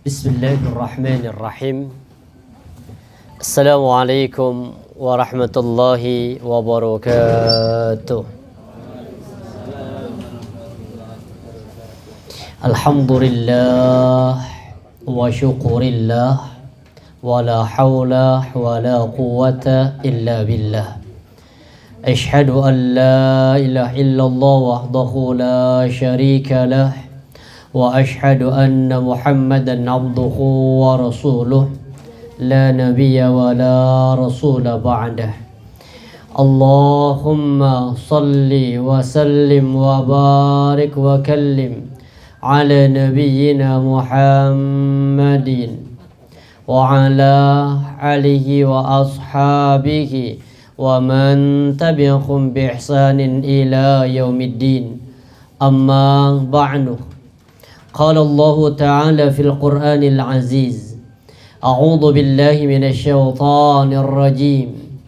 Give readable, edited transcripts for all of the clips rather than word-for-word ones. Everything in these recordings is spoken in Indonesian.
Bismillahirrahmanirrahim. Assalamualaikum warahmatullahi wabarakatuh. Alhamdulillah wa syukurillah wa la hawla wa la quwwata illa billah. Ashhadu an la ilaha illallah wahdahu la syarika lah wa ashhadu anna Muhammadan abduhu wa rasuluh la nabiyya wa la rasula ba'dah. Allahumma salli wa sallim wa barik wa kallim ala nabiyyina Muhammadin wa ala alihi wa ashabihi wa man tabi'ahum bi ihsanin ila yaumiddin. Amma ba'du. Qala Allah Ta'ala fil Qur'anil Aziz. A'udzu billahi minasy syaithanir rajim.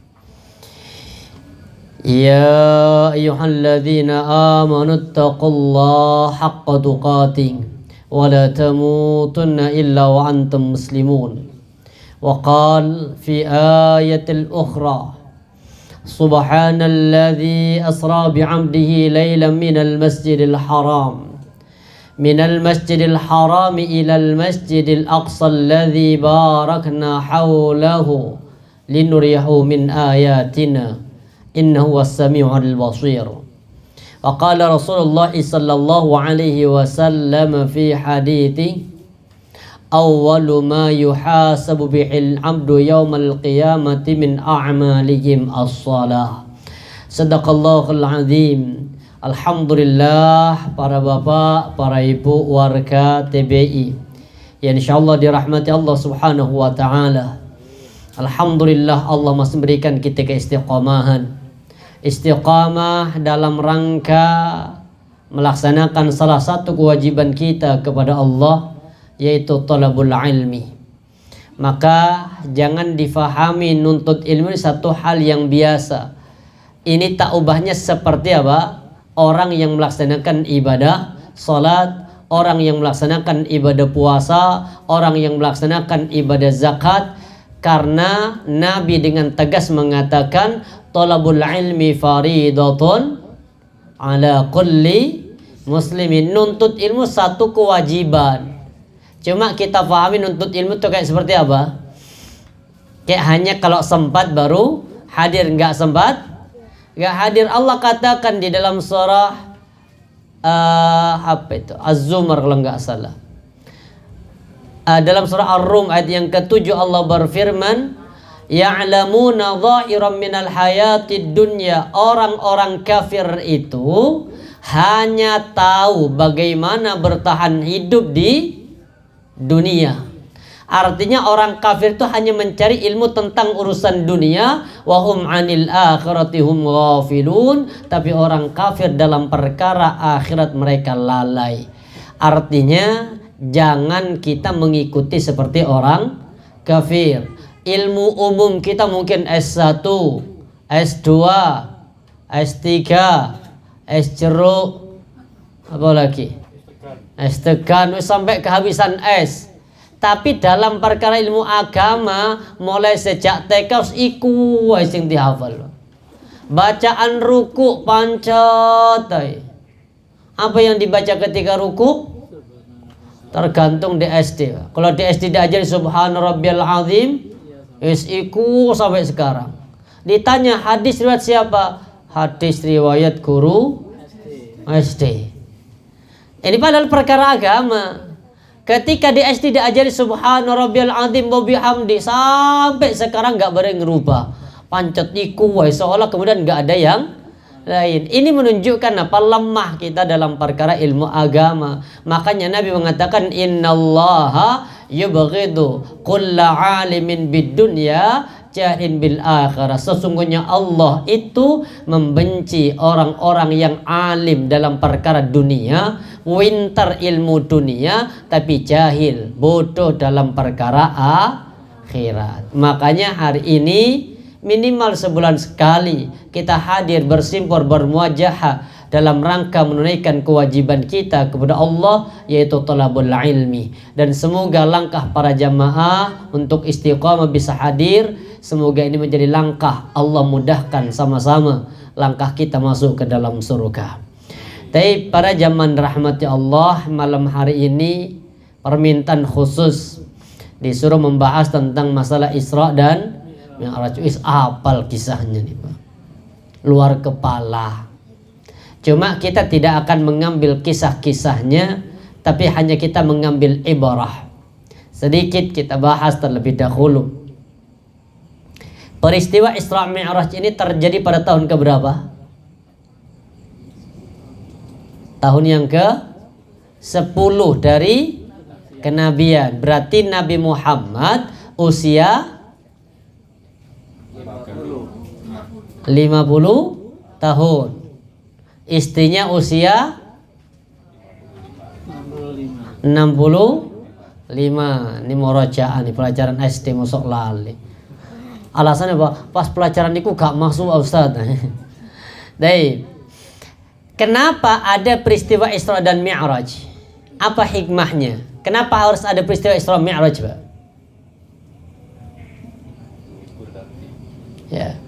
Ya ayyuhalladzina amanu taqullaha haqqa tuqatih wa la tamutunna illa wa antum muslimun. Wa qala fi ayatil ukhra Subhanalladzi asra bi'abdihi laylan minal masjidil haram minal masjidil haram ilal masjidil aqsa alladzi barakna hawlahu linuriyahu min ayatina innahu was-sami'ul basir. Wa qala Rasulullah sallallahu alaihi wasallam fi hadithi awwalu ma yuhasabu bihil abdu yawmal qiyamati min a'malihim as-salah. Sadaqallahul azim. Alhamdulillah, para bapak, para ibu, warga TBI yang insyaallah dirahmati Allah subhanahu wa ta'ala. Alhamdulillah, Allah masih memberikan kita keistiqomahan. Istiqamah dalam rangka melaksanakan salah satu kewajiban kita kepada Allah, yaitu talabul ilmi. Maka jangan difahami nuntut ilmu satu hal yang biasa. Ini tak ubahnya seperti apa? Orang yang melaksanakan ibadah salat, orang yang melaksanakan ibadah puasa, orang yang melaksanakan ibadah zakat. Karena Nabi dengan tegas mengatakan talabul ilmi faridatun ala kulli muslimin. Nuntut ilmu satu kewajiban. Cuma kita pahami nuntut ilmu itu kayak seperti apa? Kayak hanya kalau sempat baru hadir, nggak sempat nggak hadir. Allah katakan di dalam surah apa itu? Az-Zumar kalau nggak salah. Dalam surah Ar-Rum ayat yang ke-7 Allah berfirman, ya'lamuna dhahiran minal hayatid dunya. Orang-orang kafir itu hanya tahu bagaimana bertahan hidup di dunia. Artinya orang kafir itu hanya mencari ilmu tentang urusan dunia. Wahum anil akhirati hum ghafilun. Tapi orang kafir dalam perkara akhirat mereka lalai. Artinya jangan kita mengikuti seperti orang kafir. Ilmu umum kita mungkin S1, S2, S3, S jeruk, apa lagi? S tekan sampai kehabisan S. Tapi dalam perkara ilmu agama mulai sejak TK harus iku sing dihafal. Bacaan ruku pancet. Apa yang dibaca ketika ruku? Tergantung di SD. Kalau di SD diajari subhana rabbiyal azim, iku sampai sekarang. Ditanya hadis riwayat siapa? Hadis riwayat guru SD. Ini padahal perkara agama. Ketika di SD diajari subhana rabbiyal azim wa bihamdi, sampai sekarang enggak bareng ngerubah. Pancet iku wae, seolah kemudian enggak ada yang lain. Ini menunjukkan apa? Lemah kita dalam perkara ilmu agama. Makanya Nabi mengatakan innallaha yubghidu kulla alimin bid dunya jahilin bil akhirah. Sesungguhnya Allah itu membenci orang-orang yang alim dalam perkara dunia, winter ilmu dunia, tapi jahil, bodoh dalam perkara akhirat. Makanya hari ini minimal sebulan sekali kita hadir bersimpur bermuajahah dalam rangka menunaikan kewajiban kita kepada Allah, yaitu talabul ilmi. Dan semoga langkah para jamaah untuk istiqamah bisa hadir. Semoga ini menjadi langkah Allah mudahkan sama-sama langkah kita masuk ke dalam surga. Tapi pada zaman rahmati Allah, malam hari ini permintaan khusus disuruh membahas tentang masalah Isra dan Mi'raj. Apal kisahnya nih Pak, luar kepala. Cuma kita tidak akan mengambil kisah-kisahnya, tapi hanya kita mengambil ibarah. Sedikit kita bahas terlebih dahulu. Peristiwa Isra Mi'raj ini terjadi pada tahun keberapa? Tahun yang ke-10 dari kenabian. Berarti Nabi Muhammad usia 50 tahun. Istrinya usia 65. Ini murajaah nih, pelajaran SD masuk lali. Alasannya apa? Pas pelajaran itu gak masuk Ustaz. Baik. Kenapa ada peristiwa Isra dan Mi'raj? Apa hikmahnya? Kenapa harus ada peristiwa Isra Mi'raj, Pak? Ya.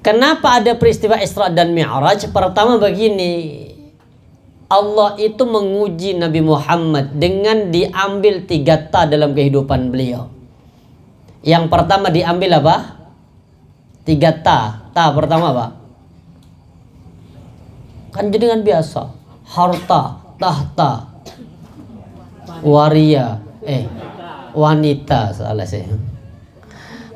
Kenapa ada peristiwa Isra dan Mi'raj? Pertama begini, Allah itu menguji Nabi Muhammad dengan diambil 3 ta dalam kehidupan beliau. Yang pertama diambil apa? 3 ta. Ta pertama apa? Kan jadi dengan biasa, harta, tahta, waria, wanita, salah saya.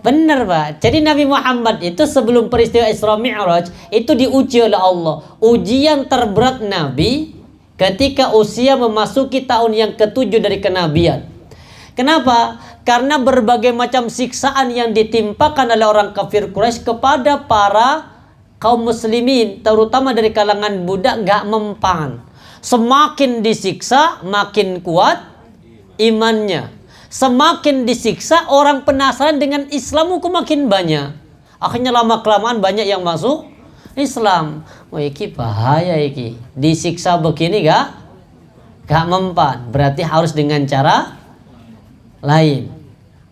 Benar Pak. Jadi Nabi Muhammad itu sebelum peristiwa Isra Mi'raj itu diuji oleh Allah. Ujian terberat Nabi ketika usia memasuki tahun yang ke-7 dari kenabian. Kenapa? Karena berbagai macam siksaan yang ditimpakan oleh orang kafir Quraisy kepada para kaum muslimin, terutama dari kalangan budak, gak mempan. Semakin disiksa makin kuat imannya. Semakin disiksa orang penasaran dengan Islam kok makin banyak. Akhirnya lama kelamaan banyak yang masuk Islam. Oh iki bahaya iki. Disiksa begini gak mempan. Berarti harus dengan cara lain.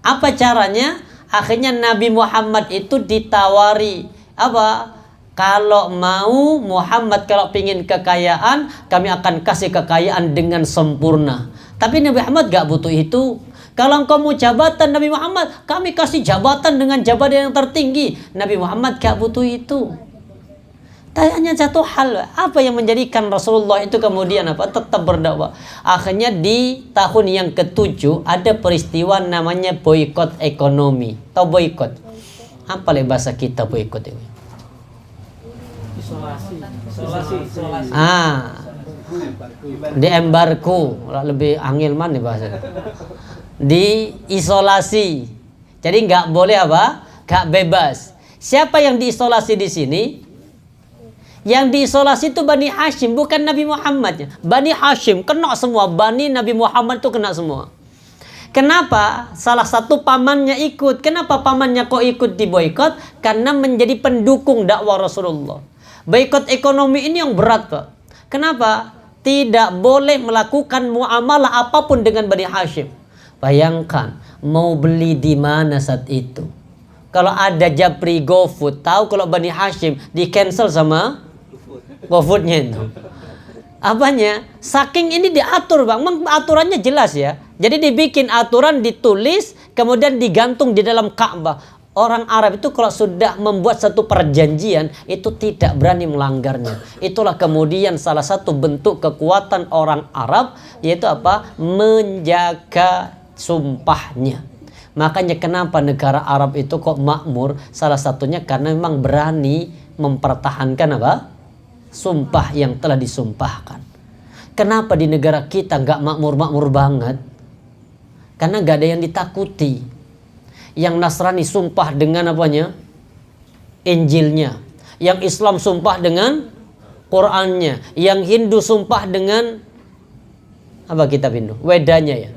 Apa caranya? Akhirnya Nabi Muhammad itu ditawari apa? Kalau mau Muhammad, kalau pingin kekayaan, kami akan kasih kekayaan dengan sempurna. Tapi Nabi Muhammad gak butuh itu. Kalau engkau mau jabatan Nabi Muhammad, kami kasih jabatan dengan jabatan yang tertinggi. Nabi Muhammad gak butuh itu. Tanya satu hal, apa yang menjadikan Rasulullah itu kemudian apa? Tetap berdakwah. Akhirnya di tahun yang ke-7 ada peristiwa namanya boikot ekonomi. Tahu boikot? Apa bahasa kita boikot ini? Isolasi. Di embargo, lebih angil man nih bahasa. Di isolasi. Jadi nggak boleh apa? Nggak bebas. Siapa yang diisolasi di sini? Yang diisolasi itu Bani Hashim, bukan Nabi Muhammad. Bani Hashim kena semua, Bani Nabi Muhammad itu kena semua. Kenapa? Salah satu pamannya ikut. Kenapa pamannya kok ikut di boikot? Karena menjadi pendukung dakwah Rasulullah. Boikot ekonomi ini yang berat Pak. Kenapa? Tidak boleh melakukan muamalah apapun dengan Bani Hashim. Bayangkan, mau beli di mana saat itu? Kalau ada Japri GoFood, tahu kalau Bani Hashim di cancel sama GoFoodnya itu. Apanya? Saking ini diatur Bang, aturannya jelas ya. Jadi dibikin aturan, ditulis, kemudian digantung di dalam Ka'bah. Orang Arab itu kalau sudah membuat satu perjanjian itu tidak berani melanggarnya. Itulah kemudian salah satu bentuk kekuatan orang Arab, yaitu apa? Menjaga sumpahnya. Makanya kenapa negara Arab itu kok makmur? Salah satunya karena memang berani mempertahankan apa? Sumpah yang telah disumpahkan. Kenapa di negara kita nggak makmur-makmur banget? Karena nggak ada yang ditakuti. Yang Nasrani sumpah dengan apanya? Injilnya. Yang Islam sumpah dengan Qurannya. Yang Hindu sumpah dengan apa kitab Hindu? Wedanya ya.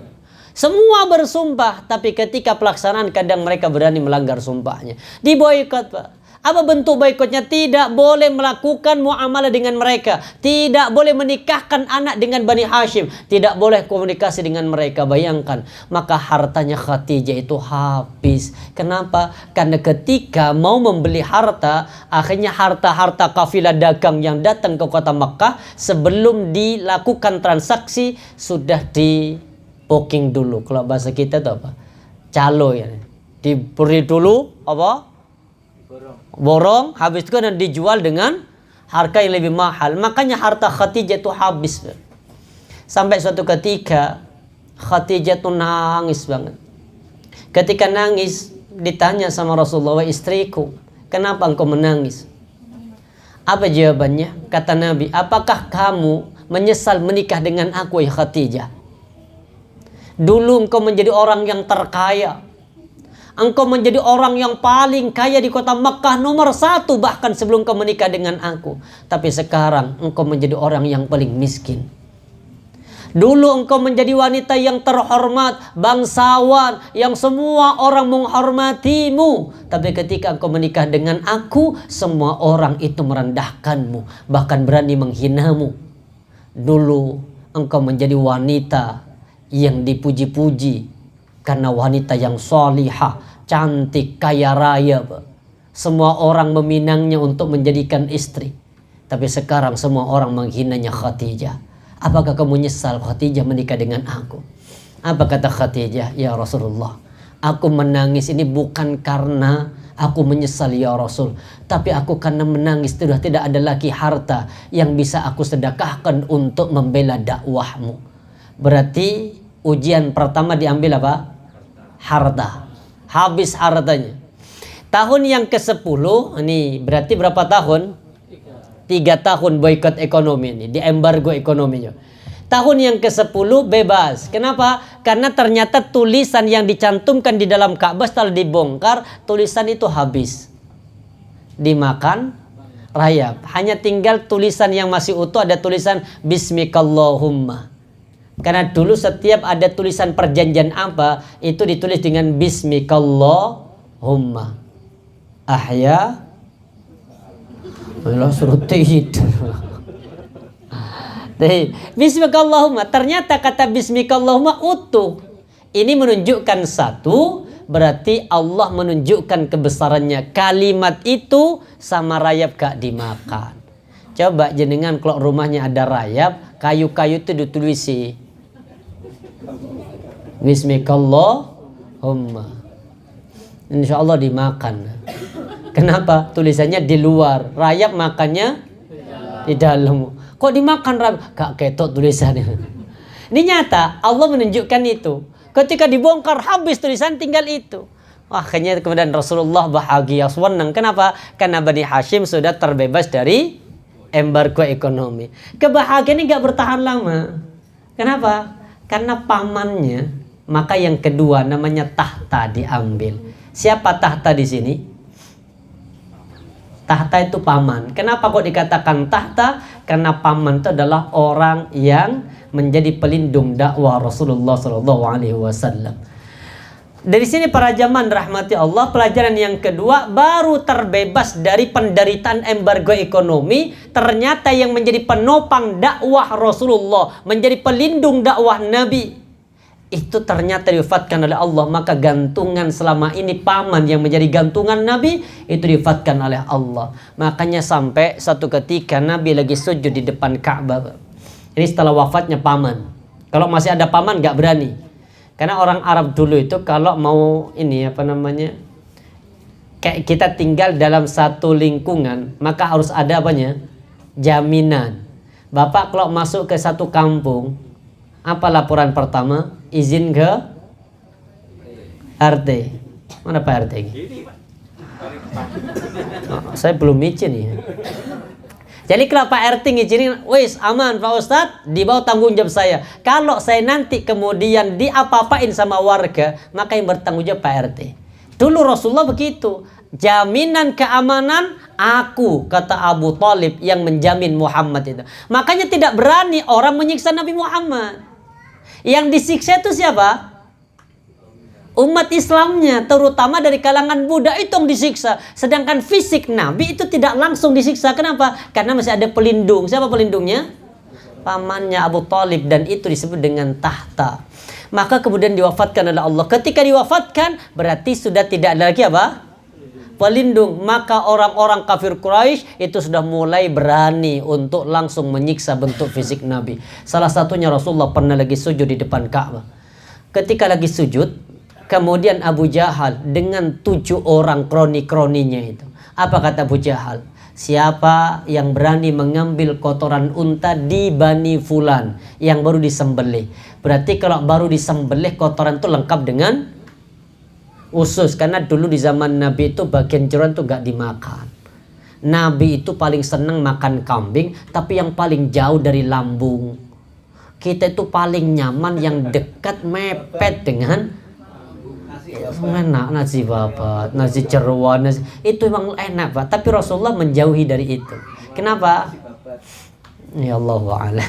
Semua bersumpah, tapi ketika pelaksanaan kadang mereka berani melanggar sumpahnya. Diboikot Pak. Apa bentuk boikotnya? Tidak boleh melakukan muamalah dengan mereka. Tidak boleh menikahkan anak dengan Bani Hashim. Tidak boleh komunikasi dengan mereka. Bayangkan. Maka hartanya Khadijah itu habis. Kenapa? Karena ketika mau membeli harta, akhirnya harta-harta kafilah dagang yang datang ke kota Makkah, sebelum dilakukan transaksi, sudah di booking dulu. Kalau bahasa kita itu apa? Calo ya. Diberi dulu apa? Borong, habis itu kan dijual dengan harga yang lebih mahal. Makanya harta Khadijah itu habis. Sampai suatu ketika Khadijah itu nangis banget. Ketika nangis, ditanya sama Rasulullah, istriku, kenapa engkau menangis? Apa jawabannya? Kata Nabi, apakah kamu menyesal menikah dengan aku ya Khadijah? Dulu engkau menjadi orang yang terkaya. Engkau menjadi orang yang paling kaya di kota Makkah, nomor 1 bahkan sebelum kau menikah dengan aku. Tapi sekarang engkau menjadi orang yang paling miskin. Dulu engkau menjadi wanita yang terhormat, bangsawan, yang semua orang menghormatimu. Tapi ketika engkau menikah dengan aku, semua orang itu merendahkanmu, bahkan berani menghinamu. Dulu engkau menjadi wanita yang dipuji-puji karena wanita yang solihah, cantik, kaya raya. Semua orang meminangnya untuk menjadikan istri. Tapi sekarang semua orang menghinanya Khadijah. Apakah kamu nyesal Khadijah menikah dengan aku? Apa kata Khadijah? Ya Rasulullah, aku menangis ini bukan karena aku menyesal ya Rasul, tapi aku karena menangis sudah tidak ada lagi harta yang bisa aku sedekahkan untuk membela dakwahmu. Berarti ujian pertama diambil apa? Harta. Habis hartanya. Tahun yang ke-10, ini berarti berapa tahun? 3 tahun boikot ekonomi ini, di embargo ekonominya. Tahun yang ke-10 bebas. Kenapa? Karena ternyata tulisan yang dicantumkan di dalam Ka'bah setelah dibongkar, tulisan itu habis. Dimakan rayap. Hanya tinggal tulisan yang masih utuh, ada tulisan Bismikallahumma. Karena dulu setiap ada tulisan perjanjian apa, itu ditulis dengan Bismikallahumma. Ahya. Allah suruh tidur. Bismikallahumma. Ternyata kata Bismikallahumma utuh. Ini menunjukkan satu, berarti Allah menunjukkan kebesarannya. Kalimat itu sama rayap gak dimakan. Coba jenengan kalau rumahnya ada rayap, kayu-kayu itu ditulisi Bismikallahumma. Insya Allah dimakan. Kenapa? Tulisannya di luar, rayap makannya di dalam. Kok dimakan rayap? Gak ketok tulisannya. Ini nyata, Allah menunjukkan itu. Ketika dibongkar habis tulisan, tinggal itu. Akhirnya kemudian Rasulullah bahagia, senang. Kenapa? Karena Bani Hashim sudah terbebas dari embargo ekonomi. Kebahagiaan ini gak bertahan lama. Kenapa? Karena pamannya. Maka yang kedua namanya tahta diambil. Siapa tahta di sini? Tahta itu paman. Kenapa kok dikatakan tahta? Karena paman itu adalah orang yang menjadi pelindung dakwah Rasulullah SAW. Dari sini para jamaah rahmati Allah, pelajaran yang kedua, baru terbebas dari penderitaan embargo ekonomi. Ternyata yang menjadi penopang dakwah Rasulullah, menjadi pelindung dakwah Nabi, itu ternyata diwafatkan oleh Allah. Maka gantungan selama ini paman yang menjadi gantungan Nabi, itu diwafatkan oleh Allah. Makanya sampai satu ketika Nabi lagi sujud di depan Ka'bah. Ini setelah wafatnya paman. Kalau masih ada paman gak berani. Karena orang Arab dulu itu kalau mau ini apa namanya, kayak kita tinggal dalam satu lingkungan, maka harus ada apanya? Jaminan. Bapak kalau masuk ke satu kampung, apa laporan pertama? Izin ke RT. Mana Pak RT? Oh, saya belum izin nih. Jadi kalau Pak RT ngizinin, wis aman Pak Ustadz, di bawah tanggung jawab saya. Kalau saya nanti kemudian diapa-apain sama warga, maka yang bertanggung jawab Pak RT. Dulu Rasulullah begitu. Jaminan keamanan aku, kata Abu Talib, yang menjamin Muhammad itu. Makanya tidak berani orang menyiksa Nabi Muhammad. Yang disiksa itu siapa? Umat Islamnya, terutama dari kalangan Buddha, itu yang disiksa. Sedangkan fisik Nabi itu tidak langsung disiksa. Kenapa? Karena masih ada pelindung. Siapa pelindungnya? Pamannya Abu Thalib, dan itu disebut dengan tahta. Maka kemudian diwafatkan oleh Allah. Ketika diwafatkan, berarti sudah tidak ada lagi apa? Pelindung. Maka orang-orang kafir Quraisy itu sudah mulai berani untuk langsung menyiksa bentuk fisik Nabi. Salah satunya Rasulullah pernah lagi sujud di depan Ka'bah. Ketika lagi sujud, kemudian Abu Jahal dengan 7 orang kroni-kroninya itu. Apa kata Abu Jahal? Siapa yang berani mengambil kotoran unta di Bani Fulan yang baru disembelih? Berarti kalau baru disembelih, kotoran itu lengkap dengan usus. Karena dulu di zaman Nabi itu bagian jeroan itu gak dimakan. Nabi itu paling senang makan kambing, tapi yang paling jauh dari lambung. Kita itu paling nyaman yang dekat mepet dengan enak, nasi babat, nasi jeroan, itu memang enak Pak. Tapi Rasulullah menjauhi dari itu. Kenapa? Ya Allah wa'ala.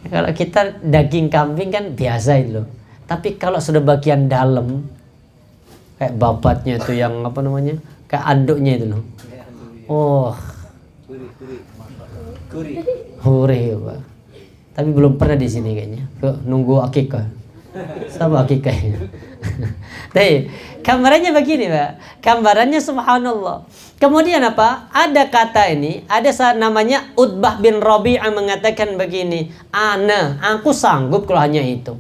Kalau kita daging kambing kan biasa itu loh. Tapi kalau sudah bagian dalam, kayak babatnya itu yang apa namanya, kayak anduknya itu loh. Oh, hore Pak. Tapi belum pernah di sini kayaknya. Nunggu akikah. Sama akikahnya. Tapi gambarannya begini Pak. Gambarannya subhanallah. Kemudian apa? Ada kata ini, ada namanya Utbah bin Rabi'ah mengatakan begini, aku sanggup kalau hanya itu.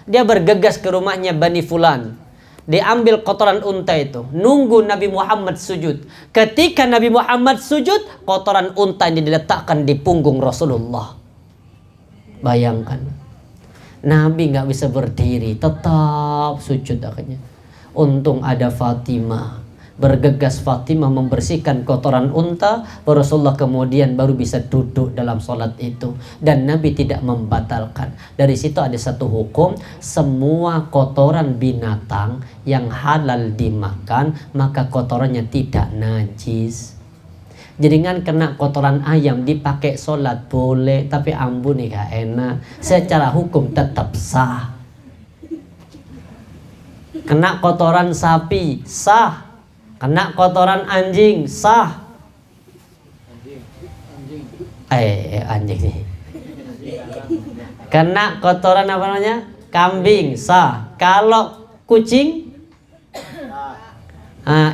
Dia bergegas ke rumahnya Bani Fulan. Diambil kotoran unta itu, nunggu Nabi Muhammad sujud. Ketika Nabi Muhammad sujud, kotoran unta ini diletakkan di punggung Rasulullah. Bayangkan, Nabi nggak bisa berdiri, tetap sujud akhirnya. Untung ada Fatimah. Bergegas Fatimah membersihkan kotoran unta, Rasulullah kemudian baru bisa duduk dalam sholat itu. Dan Nabi tidak membatalkan. Dari situ ada satu hukum, semua kotoran binatang yang halal dimakan, maka kotorannya tidak najis. Jadi kan kena kotoran ayam dipakai sholat boleh, tapi ambun nih gak enak. Secara hukum tetap sah. Kena kotoran sapi sah. Kena kotoran anjing sah. Anjing nih. Kena kotoran apa namanya? Kambing sah. Kalau kucing,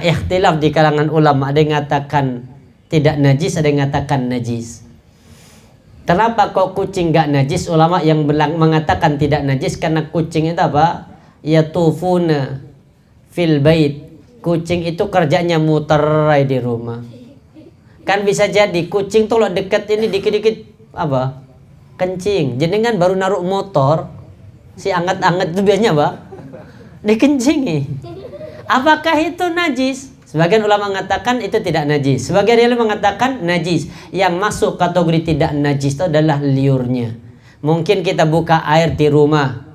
ikhtilaf di kalangan ulama. Ada yang mengatakan tidak najis, ada yang mengatakan najis. Kenapa kok kucing gak najis? Ulama yang mengatakan tidak najis karena kucing itu apa? Yatufuna fil bait. Kucing itu kerjanya muter di rumah. Kan bisa jadi kucing tuh lo deket ini dikit-dikit apa? Kencing. Jadi kan baru naruh motor, si anget-anget itu biasanya apa? Dikencingi. Apakah itu najis? Sebagian ulama mengatakan itu tidak najis. Sebagian ulama mengatakan najis. Yang masuk kategori tidak najis itu adalah liurnya. Mungkin kita buka air di rumah,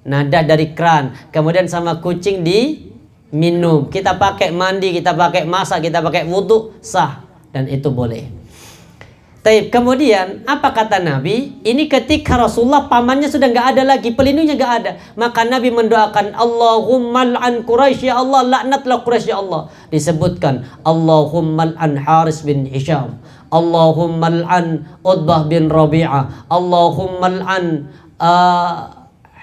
nada dari keran, kemudian sama kucing diminum. Kita pakai mandi, kita pakai masak, kita pakai wudhu, sah. Dan itu boleh. Taib. Kemudian apa kata Nabi? Ini ketika Rasulullah pamannya sudah nggak ada lagi, pelindungnya nggak ada. Maka Nabi mendoakan, Allahumma al'an Quraisy, ya Allah, laknatlah Quraisy ya Allah. Disebutkan Allahumma al'an Haris bin Hisham, Allahumma al'an Utbah bin Rabi'ah, Allahumma al'an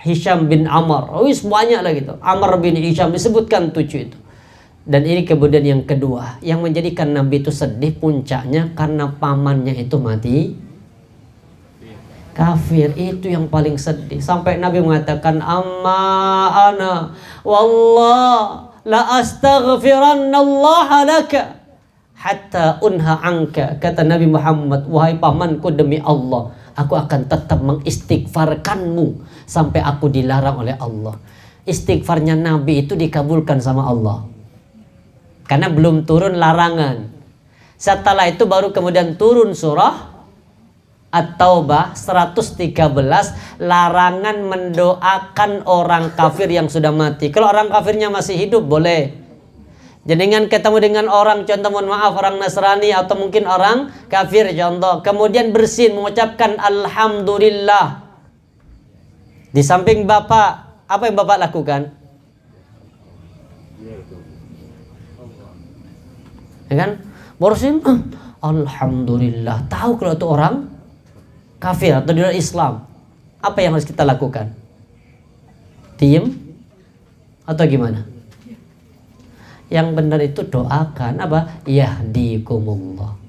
Hisham bin Amr. Banyak lah gitu. Amr bin Hisham, disebutkan 7 itu. Dan ini kemudian yang kedua, yang menjadikan Nabi itu sedih puncaknya karena pamannya itu mati kafir. Itu yang paling sedih. Sampai Nabi mengatakan, amma ana wallah la astaghfiranna Allah laka hatta unha anka. Kata Nabi Muhammad, wahai pamanku, demi Allah, aku akan tetap mengistighfarkanmu sampai aku dilarang oleh Allah. Istighfarnya Nabi itu dikabulkan sama Allah. Karena belum turun larangan. Setelah itu baru kemudian turun surah At-Taubah 113, larangan mendoakan orang kafir yang sudah mati. Kalau orang kafirnya masih hidup boleh. Jangan ketemu dengan orang, contoh mohon maaf, orang Nasrani atau mungkin orang kafir contoh, kemudian bersin mengucapkan alhamdulillah. Di samping bapak, apa yang bapak lakukan? ya kan? Baru sih, alhamdulillah, tahu kalau itu orang kafir atau di luar Islam. Apa yang harus kita lakukan? Diem atau gimana? Yang benar itu doakan apa? Yahdikumullah.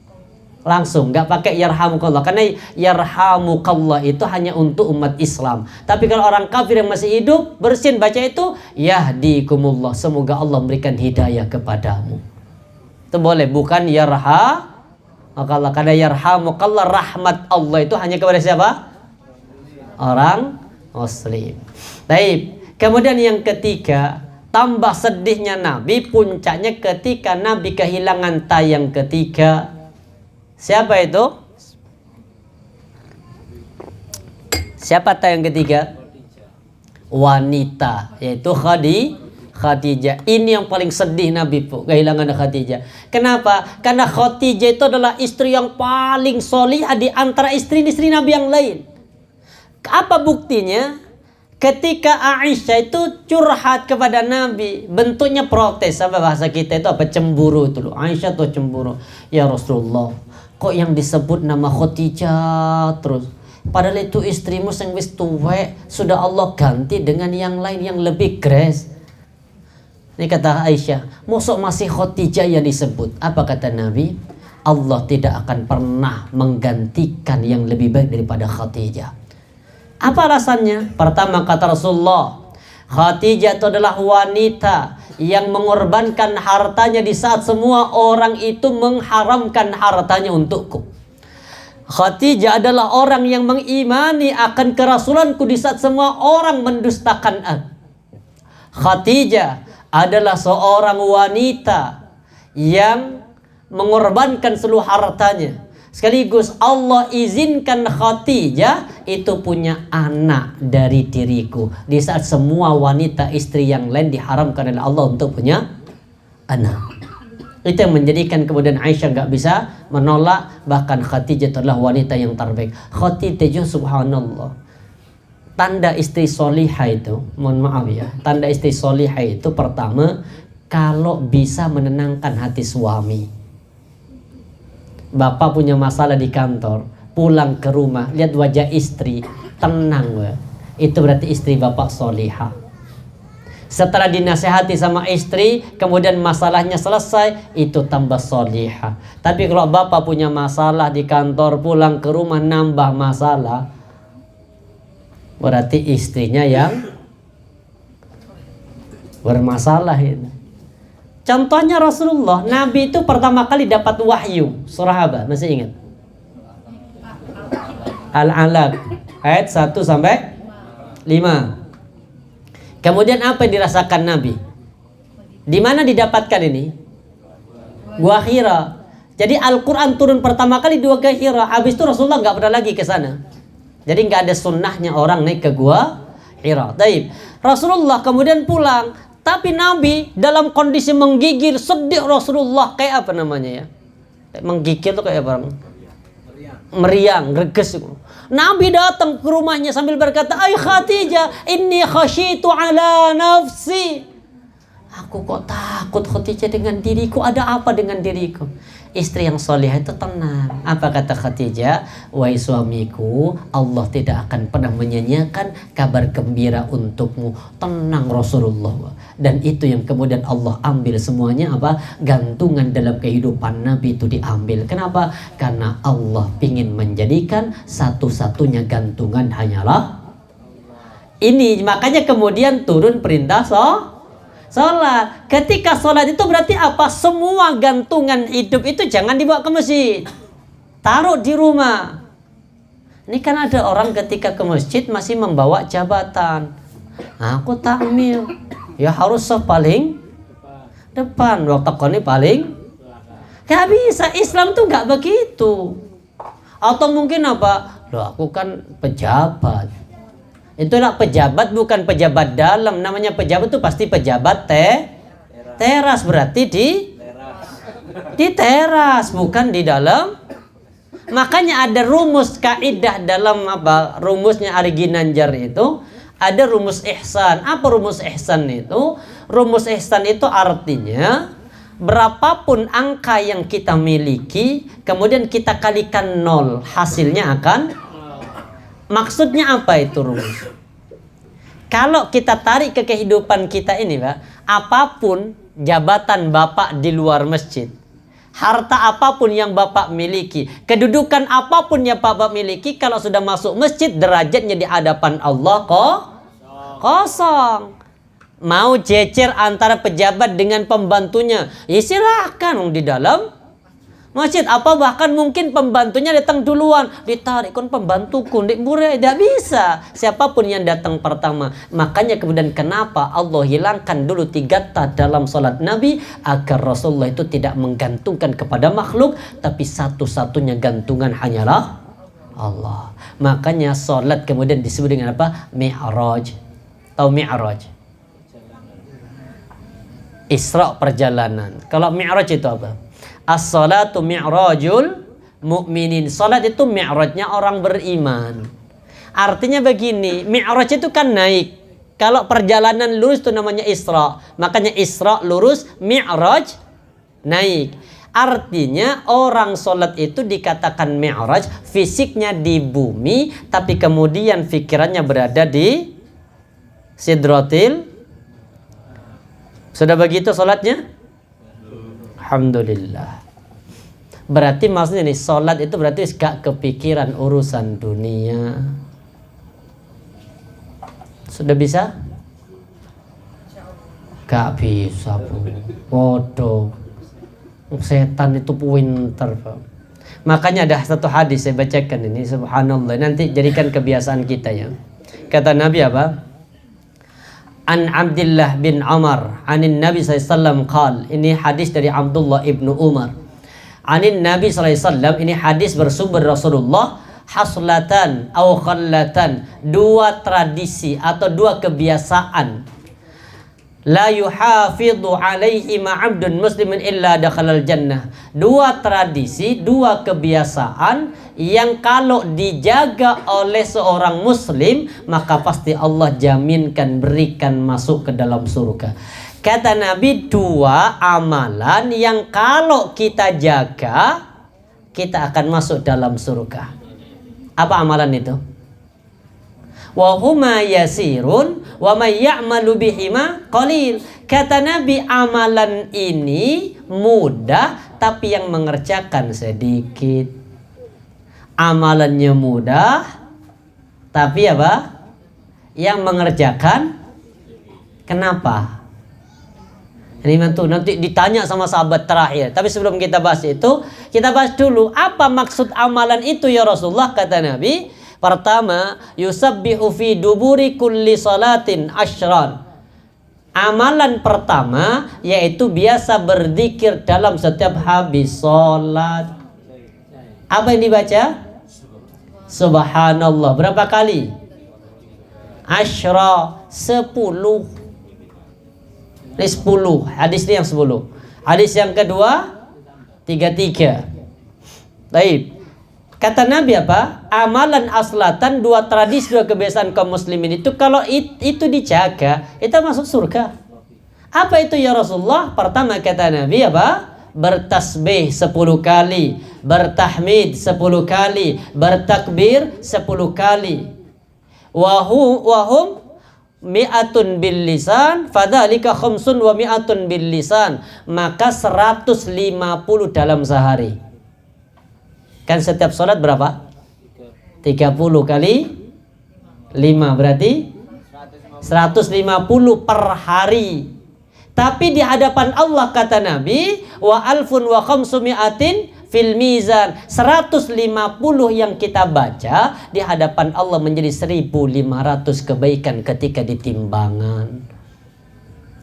Langsung, nggak pakai yarhamukallah, karena yarhamukallah itu hanya untuk umat Islam. Tapi kalau orang kafir yang masih hidup, bersin baca itu yahdikumullah, semoga Allah memberikan hidayah kepadamu. Itu boleh, bukan yarhamukallah, karena yarhamukallah rahmat Allah itu hanya kepada siapa? Orang Muslim. Baik. Kemudian yang ketiga, tambah sedihnya Nabi, puncaknya ketika Nabi kehilangan tayang ketiga. Siapa itu? Siapa tayang ketiga? Wanita, yaitu Khadijah. Ini yang paling sedih Nabi, kehilangan Khadijah. Kenapa? Karena Khadijah itu adalah istri yang paling solihah di antara istri-istri Nabi yang lain. Apa buktinya? Ketika Aisyah itu curhat kepada Nabi, bentuknya protes, apa bahasa kita itu apa? Cemburu itu loh. Aisyah tuh cemburu. Ya Rasulullah, kok yang disebut nama Khadijah terus? Padahal itu istrimu yang wis tuwek, sudah Allah ganti dengan yang lain yang lebih grace. Ini kata Aisyah, mosok masih Khadijah yang disebut. Apa kata Nabi? Allah tidak akan pernah menggantikan yang lebih baik daripada Khadijah. Apa alasannya? Pertama kata Rasulullah, Khadijah itu adalah wanita yang mengorbankan hartanya di saat semua orang itu mengharamkan hartanya untukku. Khadijah adalah orang yang mengimani akan kerasulanku di saat semua orang mendustakan aku. Khadijah adalah seorang wanita yang mengorbankan seluruh hartanya. Sekaligus Allah izinkan Khadijah itu punya anak dari diriku. Di saat semua wanita istri yang lain diharamkan oleh Allah untuk punya anak. Itu yang menjadikan kemudian Aisyah gak bisa menolak. Bahkan Khadijah adalah wanita yang terbaik. Khadijah subhanallah, tanda istri solihah itu, mohon maaf ya, tanda istri solihah itu pertama, kalau bisa menenangkan hati suami. Bapak punya masalah di kantor, pulang ke rumah, lihat wajah istri, tenang. Itu berarti istri bapak solihah. Setelah dinasehati sama istri, kemudian masalahnya selesai, itu tambah solihah. Tapi kalau bapak punya masalah di kantor, pulang ke rumah nambah masalah, berarti istrinya yang bermasalah itu. Contohnya Rasulullah, Nabi itu pertama kali dapat wahyu, surah apa? Masih ingat? Al-Alaq ayat 1 sampai 5. Kemudian apa yang dirasakan Nabi? Di mana didapatkan ini? Gua Hira. Jadi Al-Quran turun pertama kali dua ke Hira. Habis itu Rasulullah nggak pernah lagi ke sana. Jadi nggak ada sunnahnya orang naik ke Gua Hira. Taib. Rasulullah kemudian pulang. Tapi Nabi dalam kondisi menggigil, sedih Rasulullah. Kayak apa namanya ya? Menggigil tuh kayak apa? Meriang, greges. Nabi datang ke rumahnya sambil berkata, "Ay Khadijah, inni khasyitu ala nafsi." Aku kok takut Khadijah dengan diriku. Ada apa dengan diriku? Istri yang soleh itu tenang. Apa kata Khadijah? Wahai suamiku, Allah tidak akan pernah menyanyiakan kabar gembira untukmu. Tenang Rasulullah. Dan itu yang kemudian Allah ambil semuanya apa? Gantungan dalam kehidupan Nabi itu diambil. Kenapa? Karena Allah ingin menjadikan satu-satunya gantungan hanyalah ini. Makanya kemudian turun perintah sholat. Ketika sholat itu berarti apa? Semua gantungan hidup itu jangan dibawa ke masjid, taruh di rumah. Ini kan ada orang ketika ke masjid masih membawa jabatan. Aku takmir, ya harus paling depan. Waktu ini paling gak bisa. Islam tuh gak begitu. Atau mungkin apa? Loh, aku kan pejabat. Itulah pejabat, bukan pejabat dalam. Namanya pejabat itu pasti pejabat teras. Berarti di teras, bukan di dalam. Makanya ada rumus kaidah dalam apa? Rumusnya Ari Ginanjar itu ada rumus ihsan. Apa rumus ihsan itu? Rumus ihsan itu artinya berapapun angka yang kita miliki, kemudian kita kalikan 0, hasilnya akan, maksudnya apa itu rumus? Kalau kita tarik ke kehidupan kita ini, Pak, apapun jabatan Bapak di luar masjid, harta apapun yang Bapak miliki, kedudukan apapun yang Bapak miliki, kalau sudah masuk masjid, derajatnya di hadapan Allah kosong. Mau cecer antara pejabat dengan pembantunya, ya silahkan di dalam masjid. Apa bahkan mungkin pembantunya datang duluan, ditarik kon pembantuku, ndik murah, tidak bisa. Siapapun yang datang pertama. Makanya kemudian kenapa Allah hilangkan dulu 3 ta dalam salat Nabi, agar Rasulullah itu tidak menggantungkan kepada makhluk, tapi satu-satunya gantungan hanyalah Allah. Makanya salat kemudian disebut dengan apa? Mi'raj. Tahu Mi'raj? Isra, perjalanan. Kalau Mi'raj itu apa? As-salatu mi'rajul mu'minin. Salat itu mi'rajnya orang beriman. Artinya begini, Mi'raj itu kan naik. Kalau perjalanan lurus itu namanya Isra. Makanya Isra lurus, Mi'raj naik. Artinya orang salat itu dikatakan Mi'raj, fisiknya di bumi, tapi kemudian pikirannya berada di Sidratil. Sudah begitu salatnya? Alhamdulillah. Berarti maksudnya nih, salat itu berarti gak kepikiran urusan dunia. Sudah bisa? Gak bisa, Bu. Bodoh. Setan itu pintar, Pak. Makanya ada satu hadis saya bacakan ini, subhanallah. Nanti jadikan kebiasaan kita ya. Kata Nabi apa? An Abdullah bin Umar anin Nabi SAW qal. Ini hadis dari Abdullah ibnu Umar. Anin Nabi SAW, ini hadis bersumber Rasulullah. Haslatan atau khallatan, 2 tradisi atau 2 kebiasaan. La yuhafidhu alaihi ma'abdun muslimin illa dakhalal jannah. 2 tradisi, 2 kebiasaan yang kalau dijaga oleh seorang muslim, maka pasti Allah jaminkan, berikan masuk ke dalam surga. Kata Nabi, 2 amalan yang kalau kita jaga, kita akan masuk dalam surga. Apa amalan itu? Wa huma yasirun wa may ya'malu bihima qalil. Kata Nabi, amalan ini mudah, tapi yang mengerjakan sedikit. Amalannya mudah, tapi apa? Yang mengerjakan, kenapa? Ini nanti ditanya sama sahabat terakhir. Tapi sebelum kita bahas itu, kita bahas dulu apa maksud amalan itu ya Rasulullah. Kata Nabi, pertama, yusabbihu fi duburi kulli salatin asyran. Amalan pertama yaitu biasa berzikir dalam setiap habis salat. Apa yang dibaca? Subhanallah. Berapa kali? Asyra, 10. Ini 10. Hadis ini yang 10. Hadis yang kedua 33. Baik. Kata Nabi apa? Amalan aslatan, 2 tradisi, 2 kebiasaan kaum muslimin itu kalau itu dijaga, itu masuk surga. Apa itu ya Rasulullah? Pertama kata Nabi apa? Bertasbih 10 kali, bertahmid 10 kali, bertakbir 10 kali. Wahum mi'atun bil lisan, fadzalika khamsun wa mi'atun bil lisan. Maka 150 dalam sehari. Kan setiap salat berapa? 30 kali 5 berarti 150 per hari. Tapi di hadapan Allah kata Nabi, wa alfun wa khamsumi'atin fil mizan. 150 yang kita baca di hadapan Allah menjadi 1500 kebaikan ketika di timbangan.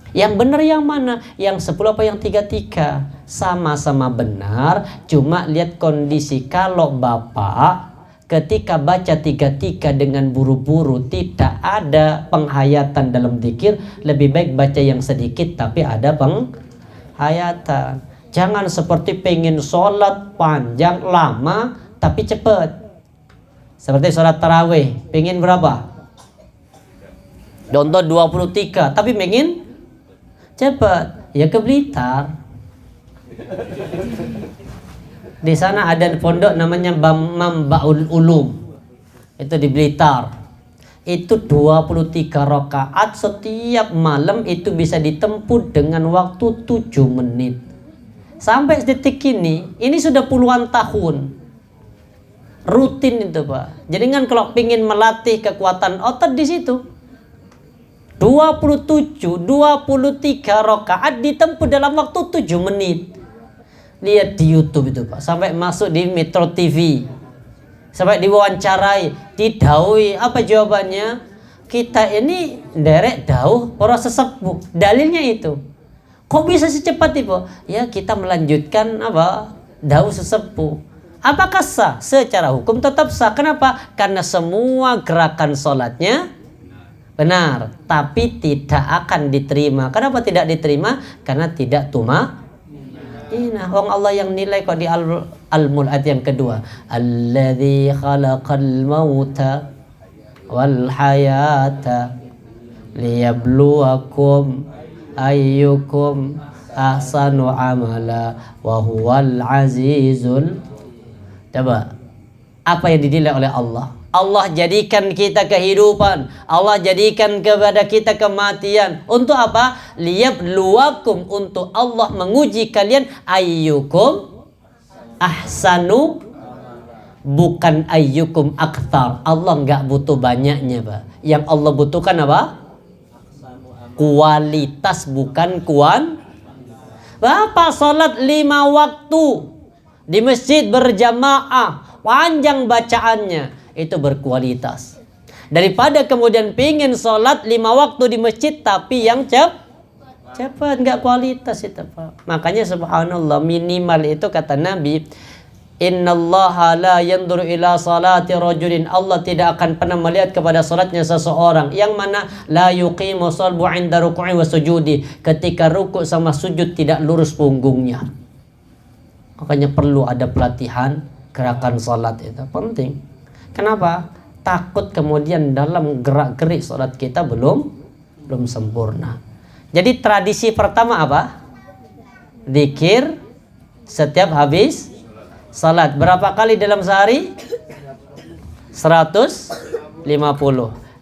Yang benar yang mana? Yang 10 apa yang 33? Sama-sama benar, cuma lihat kondisi. Kalau Bapak ketika baca 33 dengan buru-buru, tidak ada penghayatan dalam zikir, lebih baik baca yang sedikit tapi ada penghayatan. Jangan seperti pengen sholat panjang lama tapi cepat. Seperti sholat tarawih, pengen berapa? Contoh 23 tapi pengen cepat. Ya ke Blitar. Di sana ada pondok namanya Mambaul Ulum. Itu di Blitar. Itu 23 rakaat setiap malam, itu bisa ditempuh dengan waktu 7 menit. Sampai detik ini sudah puluhan tahun. Rutin itu, Pak. Jadi kan kalau ingin melatih kekuatan otot di situ. 23 rakaat ditempuh dalam waktu 7 menit. Lihat di YouTube itu, Pak. Sampai masuk di Metro TV. Sampai diwawancarai, didawi, apa jawabannya? Kita ini derek dauh para sesepuh. Dalilnya itu. Kok bisa secepat itu? Ya, kita melanjutkan apa? Dauh sesepuh. Apakah sah? Secara hukum tetap sah. Kenapa? Karena semua gerakan sholatnya benar, tapi tidak akan diterima. Kenapa tidak diterima? Karena tidak Nah, Allah yang nilai kok di Al-Mulk ayat yang kedua. Alladzi khalaqal mauta wal hayata liyabluwakum ayyukum ahsanu amala wa huwal azizul. Coba, apa yang dinilai oleh Allah? Allah jadikan kita kehidupan, Allah jadikan kepada kita kematian. Untuk apa? Liyabluwakum, untuk Allah menguji kalian. Ayyukum ahsanu, bukan ayyukum akthar. Allah nggak butuh banyaknya, Pak. Yang Allah butuhkan apa? Kualitas, bukan Bapak sholat 5 waktu di masjid berjamaah, panjang bacaannya, itu berkualitas. Daripada kemudian pingin sholat 5 waktu di masjid tapi yang cepat, nggak kualitas itu, Pak. Makanya subhanallah, minimal itu kata Nabi, innallaha la yanzuru ila salati rajulin, Allah tidak akan pernah melihat kepada salatnya seseorang yang mana la yuqimu salbu 'inda ruku'i wa sujudi, ketika ruku' sama sujud tidak lurus punggungnya. Makanya perlu ada pelatihan gerakan salat, itu penting. Kenapa? Takut kemudian dalam gerak-gerik salat kita belum sempurna. Jadi tradisi pertama apa? Zikir setiap habis salat. Berapa kali dalam sehari? 150.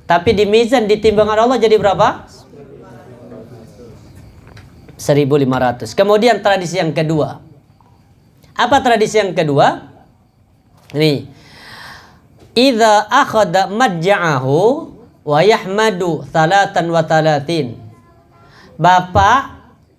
Tapi di mizan, di timbangan Allah jadi berapa? 1500. Kemudian tradisi yang kedua. Apa tradisi yang kedua? Ini. Idza akhadha madja'ahu wa yahmadu 33. Bapak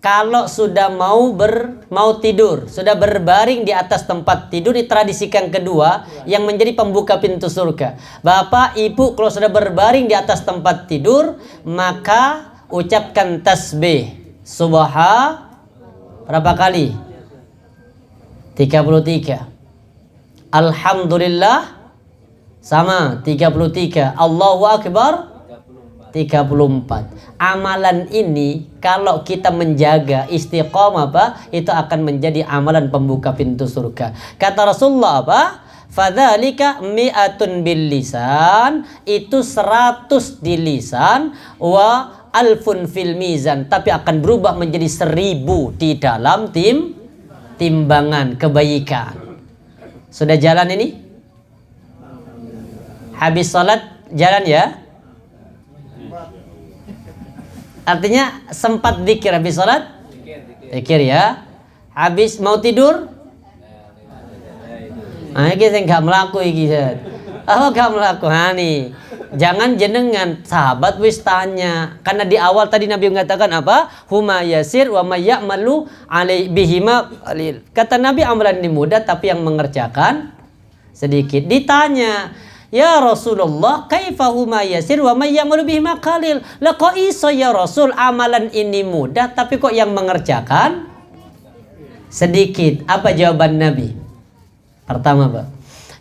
kalau sudah mau tidur, sudah berbaring di atas tempat tidur, ditradisikan kedua yang menjadi pembuka pintu surga. Bapak, Ibu kalau sudah berbaring di atas tempat tidur, maka ucapkan tasbih berapa kali? 33. Alhamdulillah sama 33. Allahu Akbar 34. Amalan ini kalau kita menjaga istiqomah, Pak, itu akan menjadi amalan pembuka pintu surga. Kata Rasulullah apa? Fadzalika mi'atun bil lisan, itu 100 di lisan, wa alfun fil mizan, tapi akan berubah menjadi 1000 di dalam timbangan kebaikan. Sudah jalan ini? Habis salat jalan ya? Artinya sempat zikir habis salat? Zikir ya. Habis mau tidur? Ini saya nggak melaku iki. Oh, nggak melaku. Nih, jangan jenengan sahabat wis tanya. Karena di awal tadi Nabi mengatakan apa? Huma yasir wa may ya'malu bihima qalil. Kata Nabi amalan ini mudah tapi yang mengerjakan sedikit. Ditanya, ya Rasulullah, kaifa huma yasir wa may ya'malu bihima qalil? Lah kok iso ya Rasul, amalan ini mudah tapi kok yang mengerjakan sedikit? Apa jawaban Nabi? Pertama, Pak,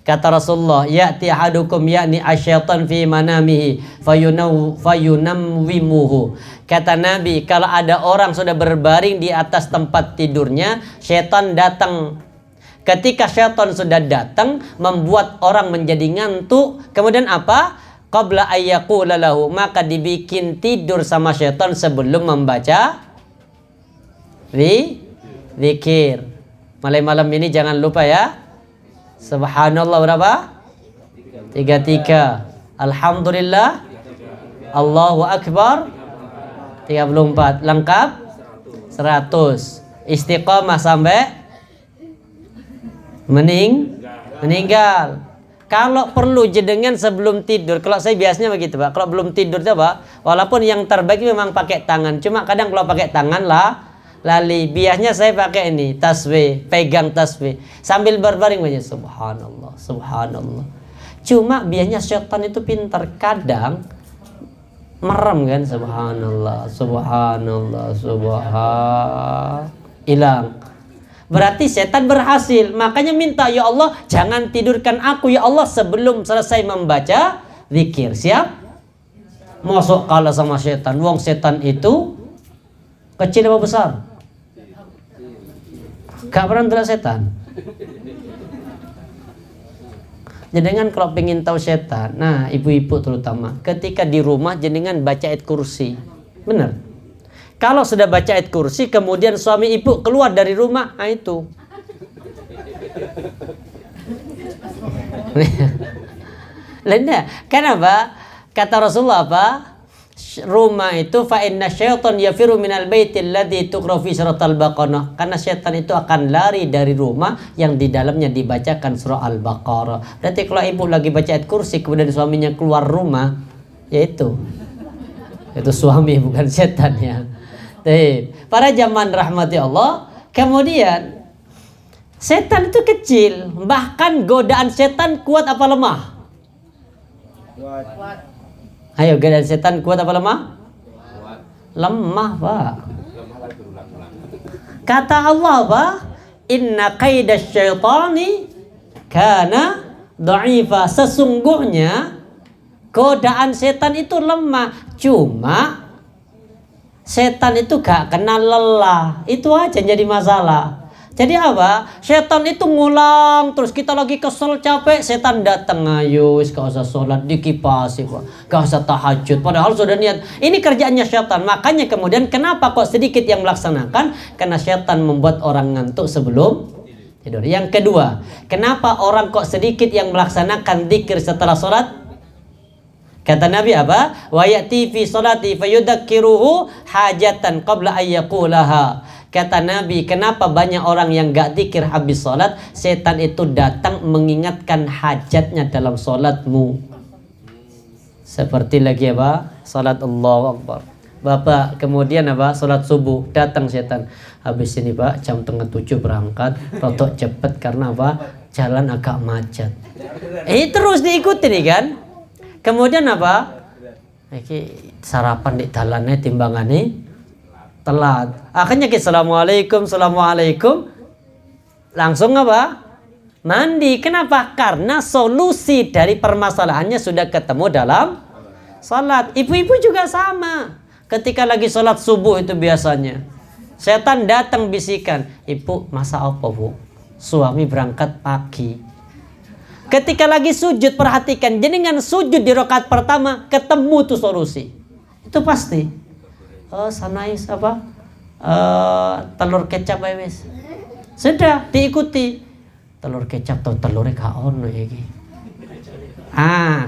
kata Rasulullah, ya'ti ahadukum yakni asyaitan fi manamihi fayunamwimuhu. Kata Nabi, kalau ada orang sudah berbaring di atas tempat tidurnya, syaitan datang. Ketika syaitan sudah datang, membuat orang menjadi ngantuk, kemudian apa? Qabla ayyaqula lahu, maka dibikin tidur sama syaitan sebelum membaca zikir. Malam ini jangan lupa ya. Subhanallah berapa? 33. Alhamdulillah. Allahu Akbar 34. Lengkap 100. Istiqomah sampai meninggal. Kalau perlu jenengan sebelum tidur, kalau saya biasanya begitu Pak, kalau belum tidur coba, walaupun yang terbaik memang pakai tangan, cuma kadang kalau pakai tangan lah lali. Biasanya saya pakai ini tasbih, pegang tasbih sambil berbaring aja, subhanallah, subhanallah. Cuma biasanya syaitan itu pintar, kadang merem kan, subhanallah, subhanallah, hilang. Berarti setan berhasil. Makanya minta, ya Allah jangan tidurkan aku ya Allah sebelum selesai membaca zikir. Siap? Masuk kalah sama setan. Wong setan itu kecil apa besar? Gak pernah terlihat setan. Jenengan kalau pengen tahu setan, nah ibu-ibu terutama, ketika di rumah jenengan baca ayat kursi. Benar? Kalau sudah baca ayat kursi, kemudian suami ibu keluar dari rumah, nah itu. Lenda, kenapa? Kata Rasulullah apa? Rumah itu fa inna syaitan yafiru minal baitil ladzi tuqra fi suratul baqarah. Karena syaitan itu akan lari dari rumah yang di dalamnya dibacakan surah Al-Baqarah. Berarti kalau ibu lagi baca ayat kursi kemudian suaminya keluar rumah, ya itu suami bukan setan ya. Para jamaah rahmati Allah, kemudian setan itu kecil, bahkan godaan setan kuat apa lemah? Kuat. Ayo, godaan setan kuat apa lemah? Kuat. Lemah Pak. Kata Allah Pak, inna kaidas syaitani kana dha'ifa. Sesungguhnya godaan setan itu lemah, cuma setan itu gak kenal lelah. Itu aja jadi masalah. Jadi apa? Setan itu ngulang terus, kita lagi kesel capek, setan datang, ayo gak usah sholat, dikipasi Pak, gak usah tahajud, padahal sudah niat. Ini kerjaannya setan. Makanya kemudian kenapa kok sedikit yang melaksanakan? Karena setan membuat orang ngantuk sebelum tidur. Yang kedua, kenapa orang kok sedikit yang melaksanakan zikir setelah sholat? Kata Nabi apa? Wa ya'ti fi sholati fayudzakiruhu hajatan qabla ayyaqulaha. Kata Nabi, kenapa banyak orang yang gak zikir habis sholat? Setan itu datang mengingatkan hajatnya dalam sholatmu. Seperti lagi apa? Sholat Allahu Akbar. Bapak kemudian apa? Sholat subuh, datang setan. Habis ini Pak, jam 6:30 berangkat, rotok cepet karena apa? Jalan agak macet. Terus diikuti nih kan? Kemudian apa? Iki sarapan di dalannya timbangane telat. Akhirnya kita assalamualaikum, assalamualaikum. Langsung apa? Mandi. Kenapa? Karena solusi dari permasalahannya sudah ketemu dalam salat. Ibu-ibu juga sama. Ketika lagi salat subuh itu biasanya setan datang bisikan, ibu masa apa Bu? Suami berangkat pagi. Ketika lagi sujud, perhatikan, jenengan sujud di rakaat pertama ketemu tuh solusi. Itu pasti. Sanais apa? Telur kecap ya wis. Sudah diikuti. Telur kecap atau telurnya gak ono iki.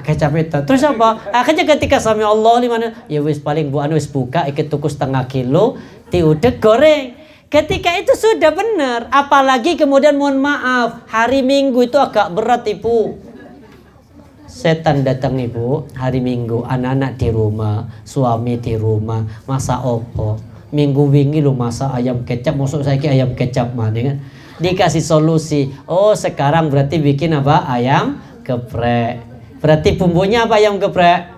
Kecap itu. Terus apa? Akhirnya ketika sami Allah di mana? Ya wis paling Bu anu wis buka iki tuku setengah kilo, diudek goreng. Ketika itu sudah benar, apalagi kemudian mohon maaf, hari Minggu itu agak berat Ibu. Setan datang Ibu, hari Minggu, anak-anak di rumah, suami di rumah, masa opo. Minggu wingi lu masa ayam kecap, masuk saya ke ayam kecap mana kan? Dikasih solusi. Oh sekarang berarti bikin apa? Ayam geprek. Berarti bumbunya apa ayam geprek?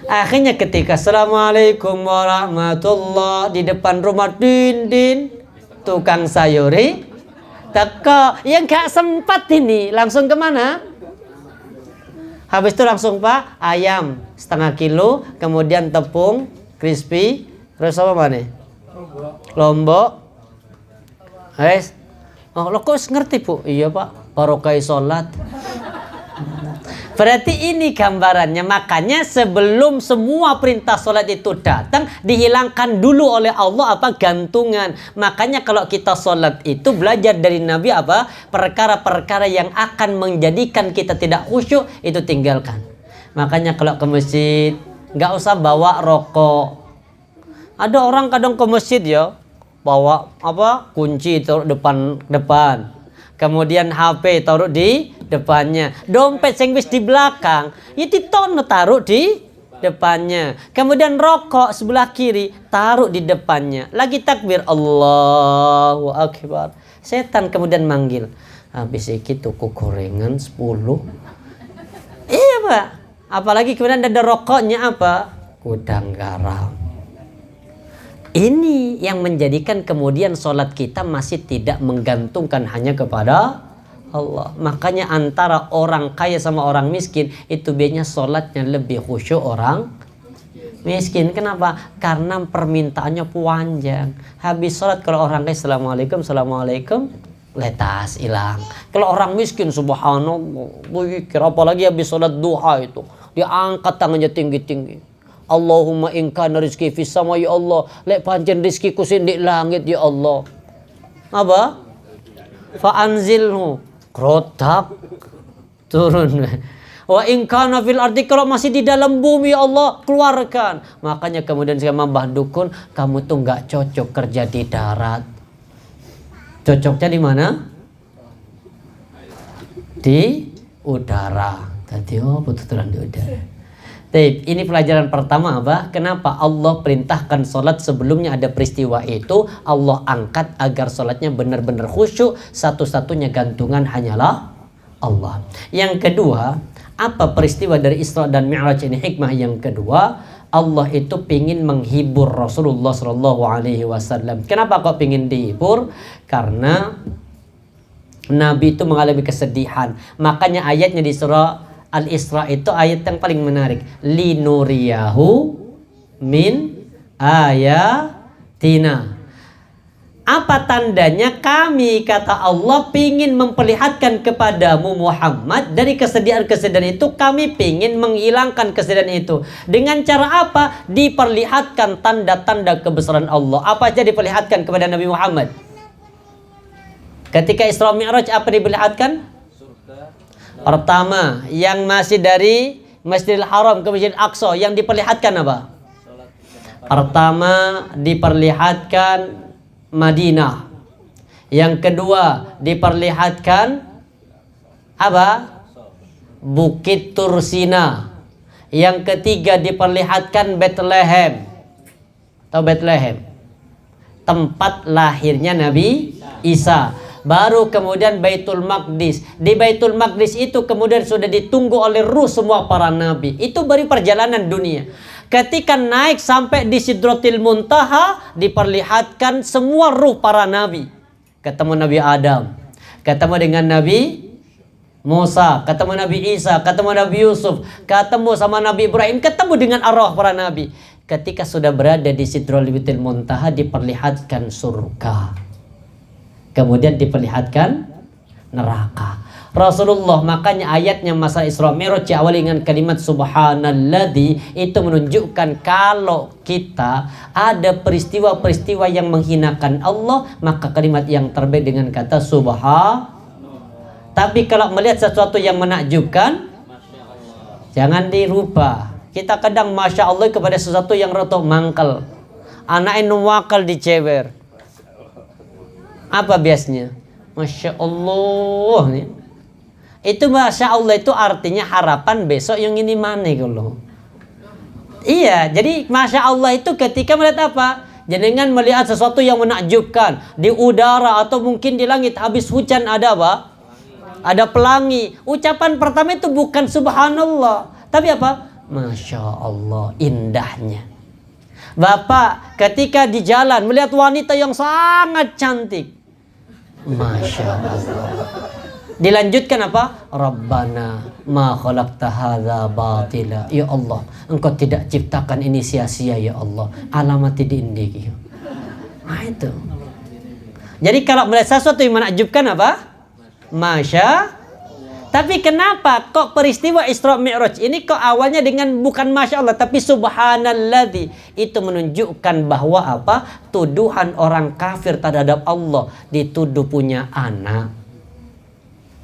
Akhirnya ketika assalamualaikum warahmatullah di depan rumah din tukang sayuri teko yang gak sempat ini langsung kemana? Habis itu langsung Pak ayam setengah kilo, kemudian tepung crispy, terus apa mana? Lombok. Lo kok ngerti Bu? Iya Pak, barokai sholat. Berarti ini gambarannya. Makanya sebelum semua perintah sholat itu datang, dihilangkan dulu oleh Allah apa? Gantungan. Makanya kalau kita sholat itu belajar dari Nabi apa? Perkara-perkara yang akan menjadikan kita tidak khusyuk itu tinggalkan. Makanya kalau ke masjid nggak usah bawa rokok. Ada orang kadang ke masjid ya bawa apa? Kunci taruh depan. Kemudian HP taruh di depannya. Dompet sing wis di belakang, ya ditono taruh di depannya. Kemudian rokok sebelah kiri taruh di depannya. Lagi takbir Allahu Akbar. Setan kemudian manggil. Habis iki tuku gorengan 10. Iya, Pak. Apalagi kemudian ada rokoknya apa? Gudang garam. Ini yang menjadikan kemudian sholat kita masih tidak menggantungkan hanya kepada Allah. Makanya antara orang kaya sama orang miskin itu biasanya sholatnya lebih khusyuk orang miskin. Kenapa? Karena permintaannya panjang. Habis sholat kalau orang kaya Assalamualaikum letas hilang. Kalau orang miskin subhanallah, apalagi habis sholat duha itu diangkat tangannya tinggi-tinggi. Allahumma in kana rizki fis sama, ya Allah, lek pancen rizkiku sing di langit ya Allah. Apa? Fa anzilhu, krotak turun. Wa in kana fil ardi, kalau masih di dalam bumi ya Allah, keluarkan. Makanya kemudian sama Mbah Dukun, kamu tuh nggak cocok kerja di darat. Cocoknya di mana? Di udara. Tadi betulan di udara. Baik, ini pelajaran pertama apa? Kenapa Allah perintahkan sholat sebelumnya ada peristiwa itu? Allah angkat agar sholatnya benar-benar khusyuk. Satu-satunya gantungan hanyalah Allah. Yang kedua, apa peristiwa dari Isra dan Mi'raj ini? Hikmah yang kedua, Allah itu pingin menghibur Rasulullah SAW. Kenapa kok pingin dihibur? Karena Nabi itu mengalami kesedihan. Makanya ayatnya di surah Al-Isra itu ayat yang paling menarik. Linuriyahu min ayatina. Apa tandanya? Kami, kata Allah, pingin memperlihatkan kepadamu Muhammad dari kesedihan-kesedihan itu. Kami pingin menghilangkan kesedihan itu. Dengan cara apa? Diperlihatkan tanda-tanda kebesaran Allah. Apa aja diperlihatkan kepada Nabi Muhammad? Ketika Isra Mi'raj apa diperlihatkan? Pertama, yang masih dari Masjidil Haram ke Masjidil Aqsa, yang diperlihatkan apa? Pertama, diperlihatkan Madinah. Yang kedua, diperlihatkan apa? Bukit Tursina. Yang ketiga, diperlihatkan Bethlehem. Tahu Bethlehem? Tempat lahirnya Nabi Isa. Baru kemudian Baitul Maqdis. Di Baitul Maqdis itu kemudian sudah ditunggu oleh ruh semua para nabi. Itu baru perjalanan dunia. Ketika naik sampai di Sidratil Muntaha, diperlihatkan semua ruh para nabi. Ketemu Nabi Adam, ketemu dengan Nabi Musa, ketemu Nabi Isa, ketemu Nabi Yusuf, ketemu sama Nabi Ibrahim, ketemu dengan arwah para nabi. Ketika sudah berada di Sidratil Muntaha, diperlihatkan surga. Kemudian diperlihatkan neraka. Rasulullah, makanya ayatnya masa Isra Mi'raj diawali dengan kalimat subhanalladzi, itu menunjukkan kalau kita ada peristiwa-peristiwa yang menghinakan Allah, maka kalimat yang terbaik dengan kata subhan. Tapi kalau melihat sesuatu yang menakjubkan, jangan dirubah. Kita kadang masya Allah kepada sesuatu yang rotok mangkel. Anaknya nuwakal dicewer. Apa biasanya? Masya Allah nih. Itu Masya Allah itu artinya harapan besok yang ini mana kalau. Iya, jadi Masya Allah itu ketika melihat apa? Jangan melihat sesuatu yang menakjubkan di udara atau mungkin di langit habis hujan ada apa? Ada pelangi. Ucapan pertama itu bukan subhanallah, tapi apa? Masya Allah, indahnya. Bapak ketika di jalan melihat wanita yang sangat cantik, Masya Allah. Dilanjutkan apa? Rabbana ma khalaqta hadza batila. Ya Allah, Engkau tidak ciptakan ini sia-sia ya Allah. Alamat di indik. Nah itu. Jadi kalau melihat sesuatu yang menakjubkan apa? Masya. Tapi kenapa kok peristiwa Isra Mi'raj ini kok awalnya dengan bukan Masya Allah tapi Subhanalladzi. Itu menunjukkan bahwa apa? Tuduhan orang kafir terhadap Allah dituduh punya anak.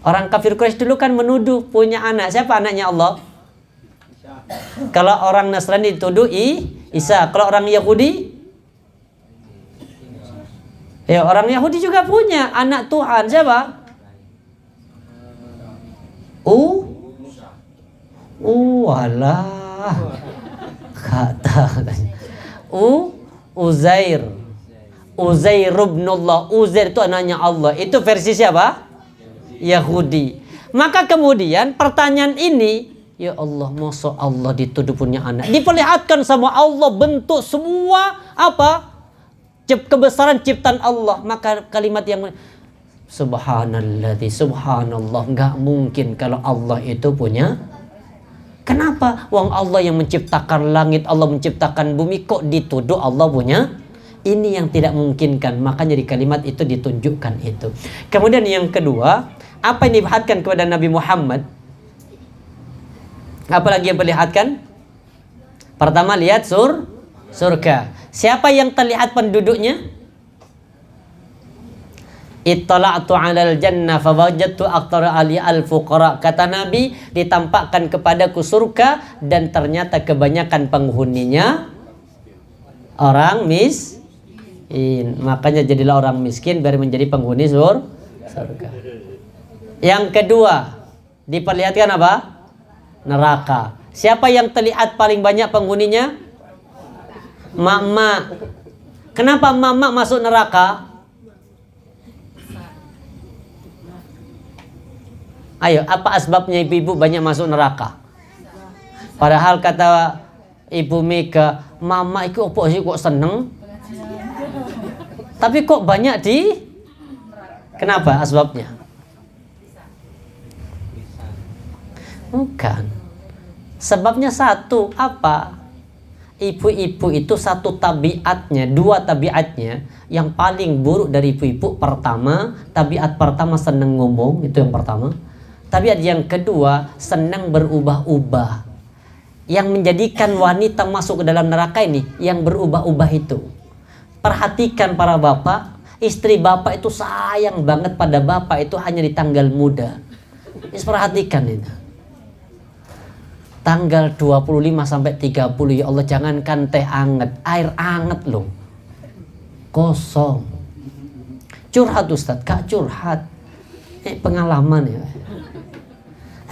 Orang kafir Quraisy dulu kan menuduh punya anak. Siapa anaknya Allah? Kalau orang Nasrani dituduh Isa. Kalau orang Yahudi? Ya orang Yahudi juga punya anak Tuhan. Siapa? Walah kata Uzair ibnullah. Uzair itu anaknya Allah. Itu versi siapa? Yahudi. Maka kemudian pertanyaan ini, ya Allah, masa Allah dituduh punya anak? Diperlihatkan sama Allah bentuk semua apa? Kebesaran ciptaan Allah. Maka kalimat yang Subhanalladzi, subhanallah, nggak mungkin kalau Allah itu punya. Kenapa? Wong Allah yang menciptakan langit, Allah menciptakan bumi, kok dituduh Allah punya? Ini yang tidak memungkinkan. Makanya di kalimat itu ditunjukkan itu. Kemudian yang kedua, apa yang diperlihatkan kepada Nabi Muhammad? Apalagi yang perlihatkan? Pertama lihat surga. Siapa yang terlihat penduduknya? Ittala'tu 'alal jannah fawajadtu aktsara ahli al-fuqara. Kata Nabi, ditampakkan kepadaku surga dan ternyata kebanyakan penghuninya orang miskin. Makanya jadilah orang miskin biar menjadi penghuni surga. Yang kedua, diperlihatkan apa? Neraka. Siapa yang terlihat paling banyak penghuninya? Mak-mak. Kenapa mak-mak masuk neraka? Ayo, apa asbabnya ibu-ibu banyak masuk neraka? Padahal kata Ibu Mega, mama itu opo sih kok seneng? Tapi kok banyak kenapa asbabnya? Bukan. Sebabnya satu, apa? Ibu-ibu itu satu tabiatnya, dua tabiatnya. Yang paling buruk dari ibu-ibu, pertama, tabiat pertama seneng ngomong, itu yang pertama. Tabiat yang kedua, senang berubah-ubah. Yang menjadikan wanita masuk ke dalam neraka ini, yang berubah-ubah itu. Perhatikan para bapak, istri bapak itu sayang banget pada bapak itu hanya di tanggal muda. Perhatikan itu. Tanggal 25 sampai 30, ya Allah, jangankan teh anget, air anget loh. Kosong. Curhat Ustadz, Kak curhat. Pengalaman ya.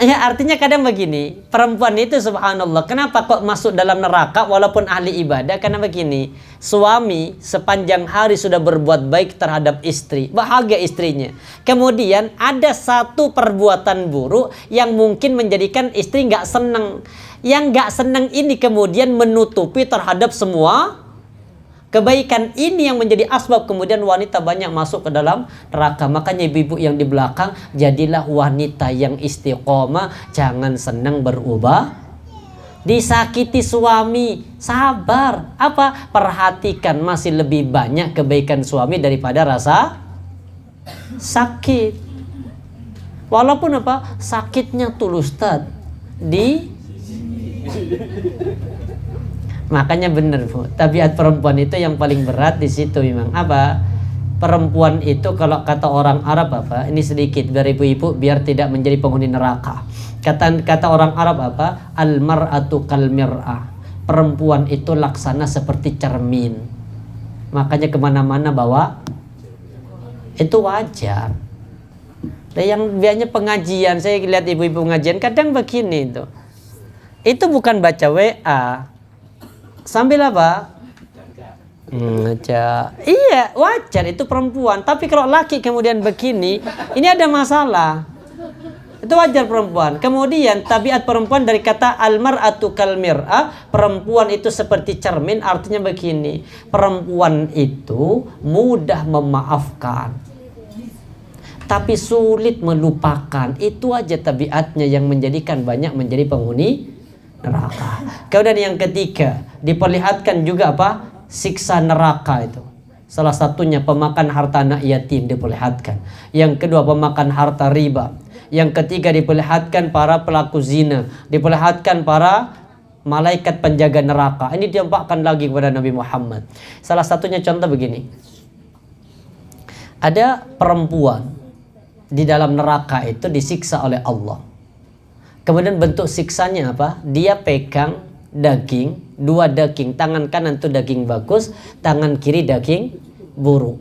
Ya, artinya kadang begini, perempuan itu subhanallah, kenapa kok masuk dalam neraka walaupun ahli ibadah? Karena begini, suami sepanjang hari sudah berbuat baik terhadap istri, bahagia istrinya. Kemudian ada satu perbuatan buruk yang mungkin menjadikan istri nggak senang. Yang nggak senang ini kemudian menutupi terhadap semua kebaikan ini yang menjadi asbab kemudian wanita banyak masuk ke dalam neraka. Makanya ibu-ibu yang di belakang, jadilah wanita yang istiqomah, jangan senang berubah. Disakiti suami, sabar. Apa? Perhatikan masih lebih banyak kebaikan suami daripada rasa sakit. Walaupun apa? Sakitnya tulus Ustaz. Makanya benar Bu, tabiat perempuan itu yang paling berat di situ memang. Apa? Perempuan itu kalau kata orang Arab apa? Ini sedikit biar ibu-ibu biar tidak menjadi penghuni neraka. Kata orang Arab apa? Al-mar'atu kal mir'ah. Perempuan itu laksana seperti cermin. Makanya kemana-mana bawa. Itu wajar. Dan yang biasanya pengajian, saya lihat ibu-ibu pengajian kadang begini itu. Itu bukan baca WA. Sambil apa? Iya, wajar itu perempuan. Tapi kalau laki kemudian begini, ini ada masalah. Itu wajar perempuan. Kemudian tabiat perempuan dari kata almar'atu kal mir'ah, perempuan itu seperti cermin, artinya begini. Perempuan itu mudah memaafkan, tapi sulit melupakan. Itu aja tabiatnya yang menjadikan banyak menjadi penghuni neraka. Kemudian yang ketiga, diperlihatkan juga apa? Siksa neraka itu. Salah satunya pemakan harta anak yatim diperlihatkan. Yang kedua pemakan harta riba. Yang ketiga diperlihatkan para pelaku zina, diperlihatkan para malaikat penjaga neraka. Ini ditampakkan lagi kepada Nabi Muhammad. Salah satunya contoh begini. Ada perempuan di dalam neraka itu disiksa oleh Allah. Kemudian bentuk siksanya apa? Dia pegang daging, dua daging. Tangan kanan itu daging bagus, tangan kiri daging buruk,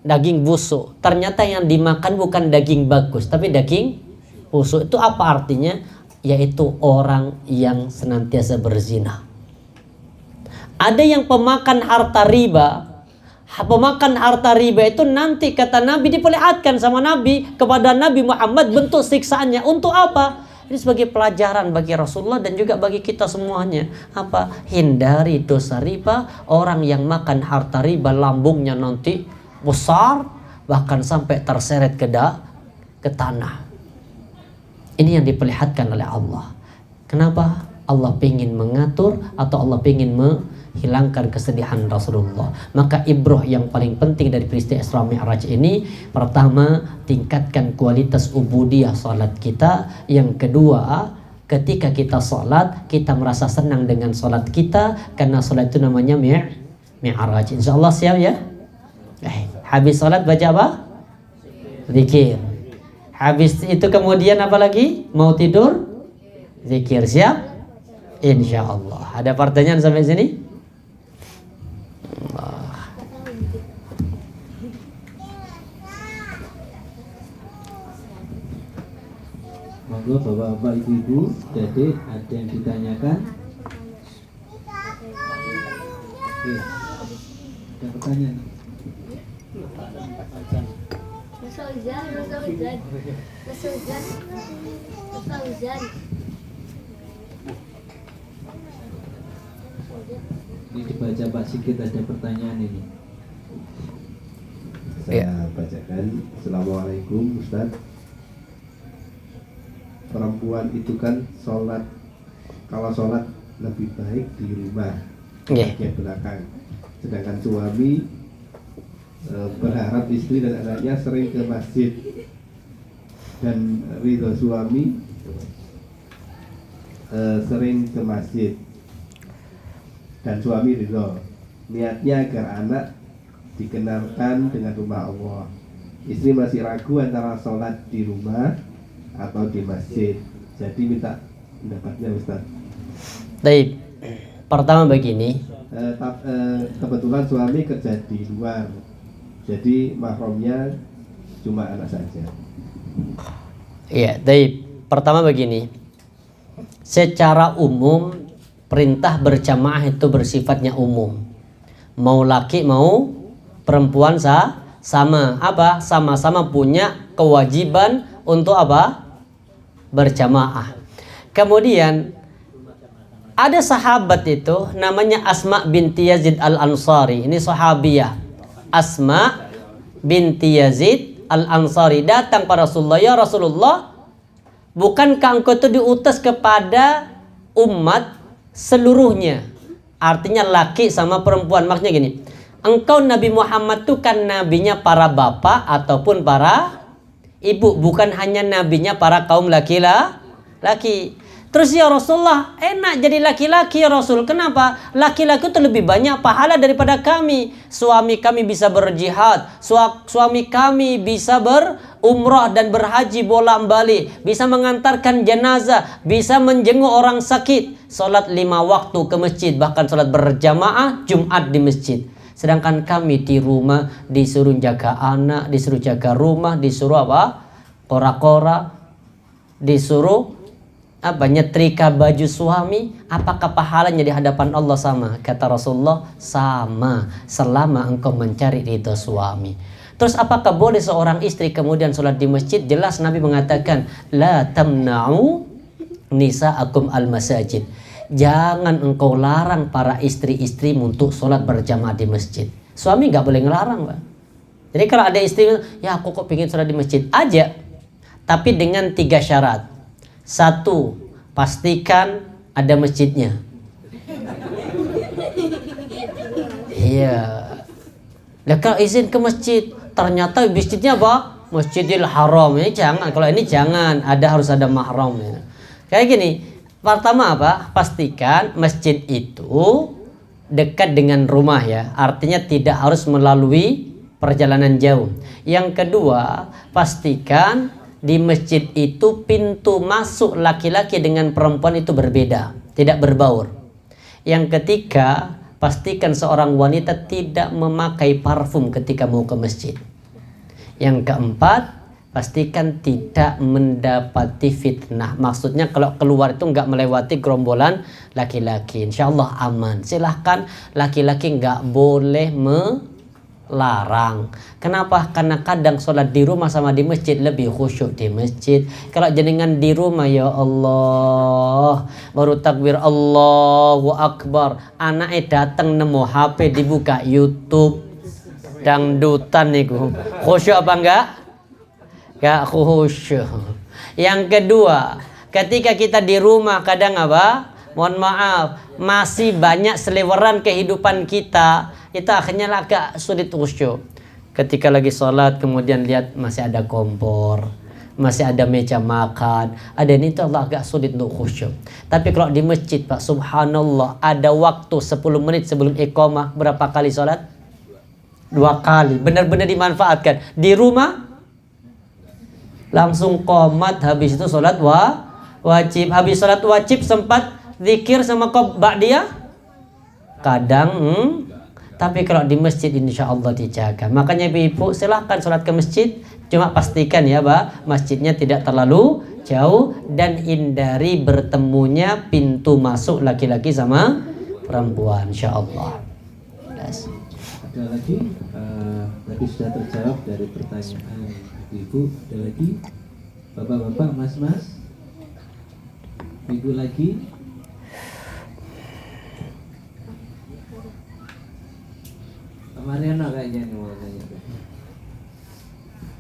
daging busuk. Ternyata yang dimakan bukan daging bagus, tapi daging busuk. Itu apa artinya? Yaitu orang yang senantiasa berzina. Ada yang pemakan harta riba. Pemakan harta riba itu nanti kata Nabi diperlihatkan sama Nabi kepada Nabi Muhammad bentuk siksaannya. Untuk apa? Ini sebagai pelajaran bagi Rasulullah dan juga bagi kita semuanya. Apa? Hindari dosa riba. Orang yang makan harta riba lambungnya nanti besar, bahkan sampai terseret ke tanah. Ini yang diperlihatkan oleh Allah. Kenapa? Allah ingin mengatur atau Allah ingin menghilangkan kesedihan Rasulullah. Maka ibrah yang paling penting dari peristiwa Isra Mi'raj ini, pertama, tingkatkan kualitas ubudiyah salat kita. Yang kedua, ketika kita salat, kita merasa senang dengan salat kita, karena salat itu namanya Mi'raj. Insyaallah siap ya? Habis salat baca apa? Zikir. Habis itu kemudian apa lagi? Mau tidur? Zikir. Siap? Insya Allah. Ada pertanyaan sampai sini? Monggo bapak-bapak, ibu-ibu, jadi ada yang ditanyakan? Oke, ada pertanyaan? Ini dibaca Pak Sigit, ada pertanyaan ini. Saya bacakan. Assalamualaikum Ustaz. Perempuan itu kan sholat, kalau sholat lebih baik di rumah, bagian belakang. Sedangkan suami berharap istri dan anaknya sering ke masjid, dan ridho suami sering ke masjid, dan suami ridho. Niatnya agar anak dikenalkan dengan rumah Allah. Istri masih ragu antara sholat di rumah atau di masjid. Jadi minta pendapatnya Ustaz. Baik. Pertama begini. Kebetulan suami kerja di luar, jadi mahramnya cuma anak saja. Iya, baik. Pertama begini. Secara umum perintah berjamaah itu bersifatnya umum. Mau laki mau perempuan sama. Apa? Sama-sama punya kewajiban untuk apa? Berjamaah. Kemudian ada sahabat itu namanya Asma binti Yazid al-Ansari. Ini sahabiyah. Asma binti Yazid al-Ansari datang pada Rasulullah. Ya Rasulullah, bukankah engkau itu diutus kepada umat seluruhnya? Artinya laki sama perempuan. Maksudnya gini, engkau Nabi Muhammad itu kan nabinya para bapak ataupun para ibu, bukan hanya nabinya para kaum laki-laki. Terus ya Rasulullah, enak jadi laki-laki ya Rasul. Kenapa? Laki-laki itu lebih banyak pahala daripada kami. Suami kami bisa berjihad, suami kami bisa berumrah dan berhaji bolak-balik, bisa mengantarkan jenazah, bisa menjenguk orang sakit, salat 5 waktu ke masjid, bahkan salat berjamaah Jumat di masjid. Sedangkan kami di rumah disuruh jaga anak, disuruh jaga rumah, disuruh apa? Kora-kora, disuruh apa? Nyetrika baju suami. Apakah pahalanya di hadapan Allah sama? Kata Rasulullah, sama, selama engkau mencari ridho suami. Terus apakah boleh seorang istri kemudian sholat di masjid? Jelas Nabi mengatakan, la tamna'u nisa'akum al-masajid. Jangan engkau larang para istri-istri untuk sholat berjamaah di masjid. Suami nggak boleh ngelarang, Pak. Jadi kalau ada istri, ya aku kok pengen sholat di masjid aja, tapi dengan 3 syarat. 1, pastikan ada masjidnya. Iya. Lah kalau izin ke masjid, ternyata masjidnya apa? Masjidil Haram ini jangan, kalau ini jangan, harus ada mahram ya. Kayak gini, pertama apa? Pastikan masjid itu dekat dengan rumah ya, artinya tidak harus melalui perjalanan jauh. Yang kedua, pastikan di masjid itu pintu masuk laki-laki dengan perempuan itu berbeda, tidak berbaur. Yang ketiga, pastikan seorang wanita tidak memakai parfum ketika mau ke masjid. Yang keempat, pastikan tidak mendapati fitnah. Maksudnya kalau keluar itu nggak melewati gerombolan laki-laki. Insya Allah aman. Silahkan, laki-laki nggak boleh melarang. Kenapa? Karena kadang sholat di rumah sama di masjid lebih khusyuk di masjid. Kalau jenengan di rumah, ya Allah, baru takbir Allahu Akbar, anaknya datang nemu HP dibuka YouTube dangdutan niku, khusyuk apa enggak? Enggak khusyuk. Yang kedua, ketika kita di rumah kadang apa? Mohon maaf, masih banyak seliweran kehidupan kita, itu akhirnya agak sulit khusyuk. Ketika lagi sholat kemudian lihat masih ada kompor, masih ada meja makan, ada ini, itu Allah agak sulit untuk khusyuk. Tapi kalau di masjid Pak, subhanallah, ada waktu 10 menit sebelum iqamah, berapa kali sholat? 2 kali, benar-benar dimanfaatkan. Di rumah langsung qomat, habis itu sholat wajib. Habis sholat wajib sempat zikir sama ba'diyah kadang, tapi kalau di masjid insya Allah dijaga. Makanya ibu-ibu silahkan sholat ke masjid, cuma pastikan ya Pak, masjidnya tidak terlalu jauh dan hindari bertemunya pintu masuk laki-laki sama perempuan, insya Allah. Yes. Ada lagi, tadi sudah terjawab dari pertanyaan ibu. Ada lagi, bapak-bapak, mas-mas, ibu lagi. Pak Mariono kayaknya nih mau nanya.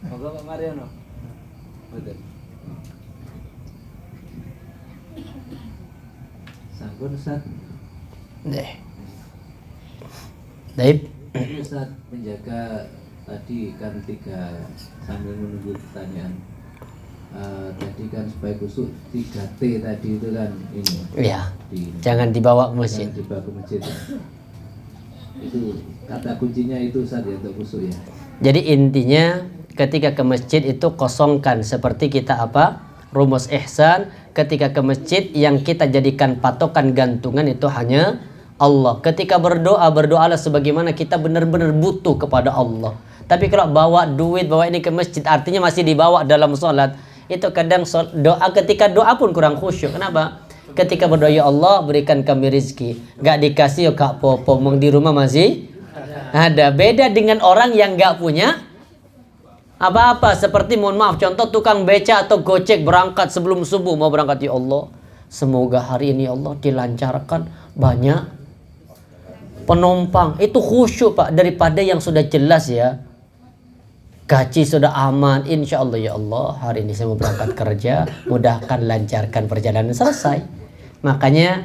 Bapak Pak Mariono, betul. Sampun Ustaz. Baik. Ini Ustaz menjaga tadi kan 3 sambil menunggu pertanyaan. Tadi kan supaya kusuk 3T tadi itu kan ini. Iya. Jangan dibawa ke masjid. Jangan dibawa ke masjid. Itu kata kuncinya itu Ustaz ya untuk kusuk ya. Jadi intinya ketika ke masjid itu kosongkan seperti kita apa? Rumus ihsan, ketika ke masjid yang kita jadikan patokan gantungan itu hanya Allah. Ketika berdoalah sebagaimana kita benar-benar butuh kepada Allah. Tapi kalau bawa duit, bawa ini ke masjid, artinya masih dibawa dalam sholat. Itu kadang ketika doa pun kurang khusyuk. Kenapa? Ketika berdoa, ya Allah berikan kami rizki, gak dikasih ya kak popo, di rumah masih ada. Beda dengan orang yang gak punya apa-apa. Seperti mohon maaf, contoh tukang beca atau gojek berangkat sebelum subuh mau berangkat, ya Allah semoga hari ini ya Allah dilancarkan banyak penumpang. Itu khusyuk Pak, daripada yang sudah jelas ya, gaji sudah aman, insya Allah ya Allah hari ini saya mau berangkat kerja, mudahkan lancarkan perjalanan, selesai. Makanya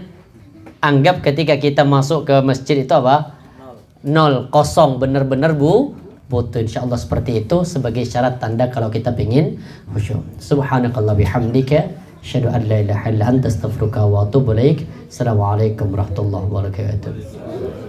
anggap ketika kita masuk ke masjid itu apa? 0, kosong, benar-benar butuh. Insya Allah seperti itu sebagai syarat tanda kalau kita ingin khusyuk. Subhanakallah bihamdika, asyhadu an la ilaha illa anta, astaghfiruka wa atubu ilaik. Assalamualaikum warahmatullahi wabarakatuh.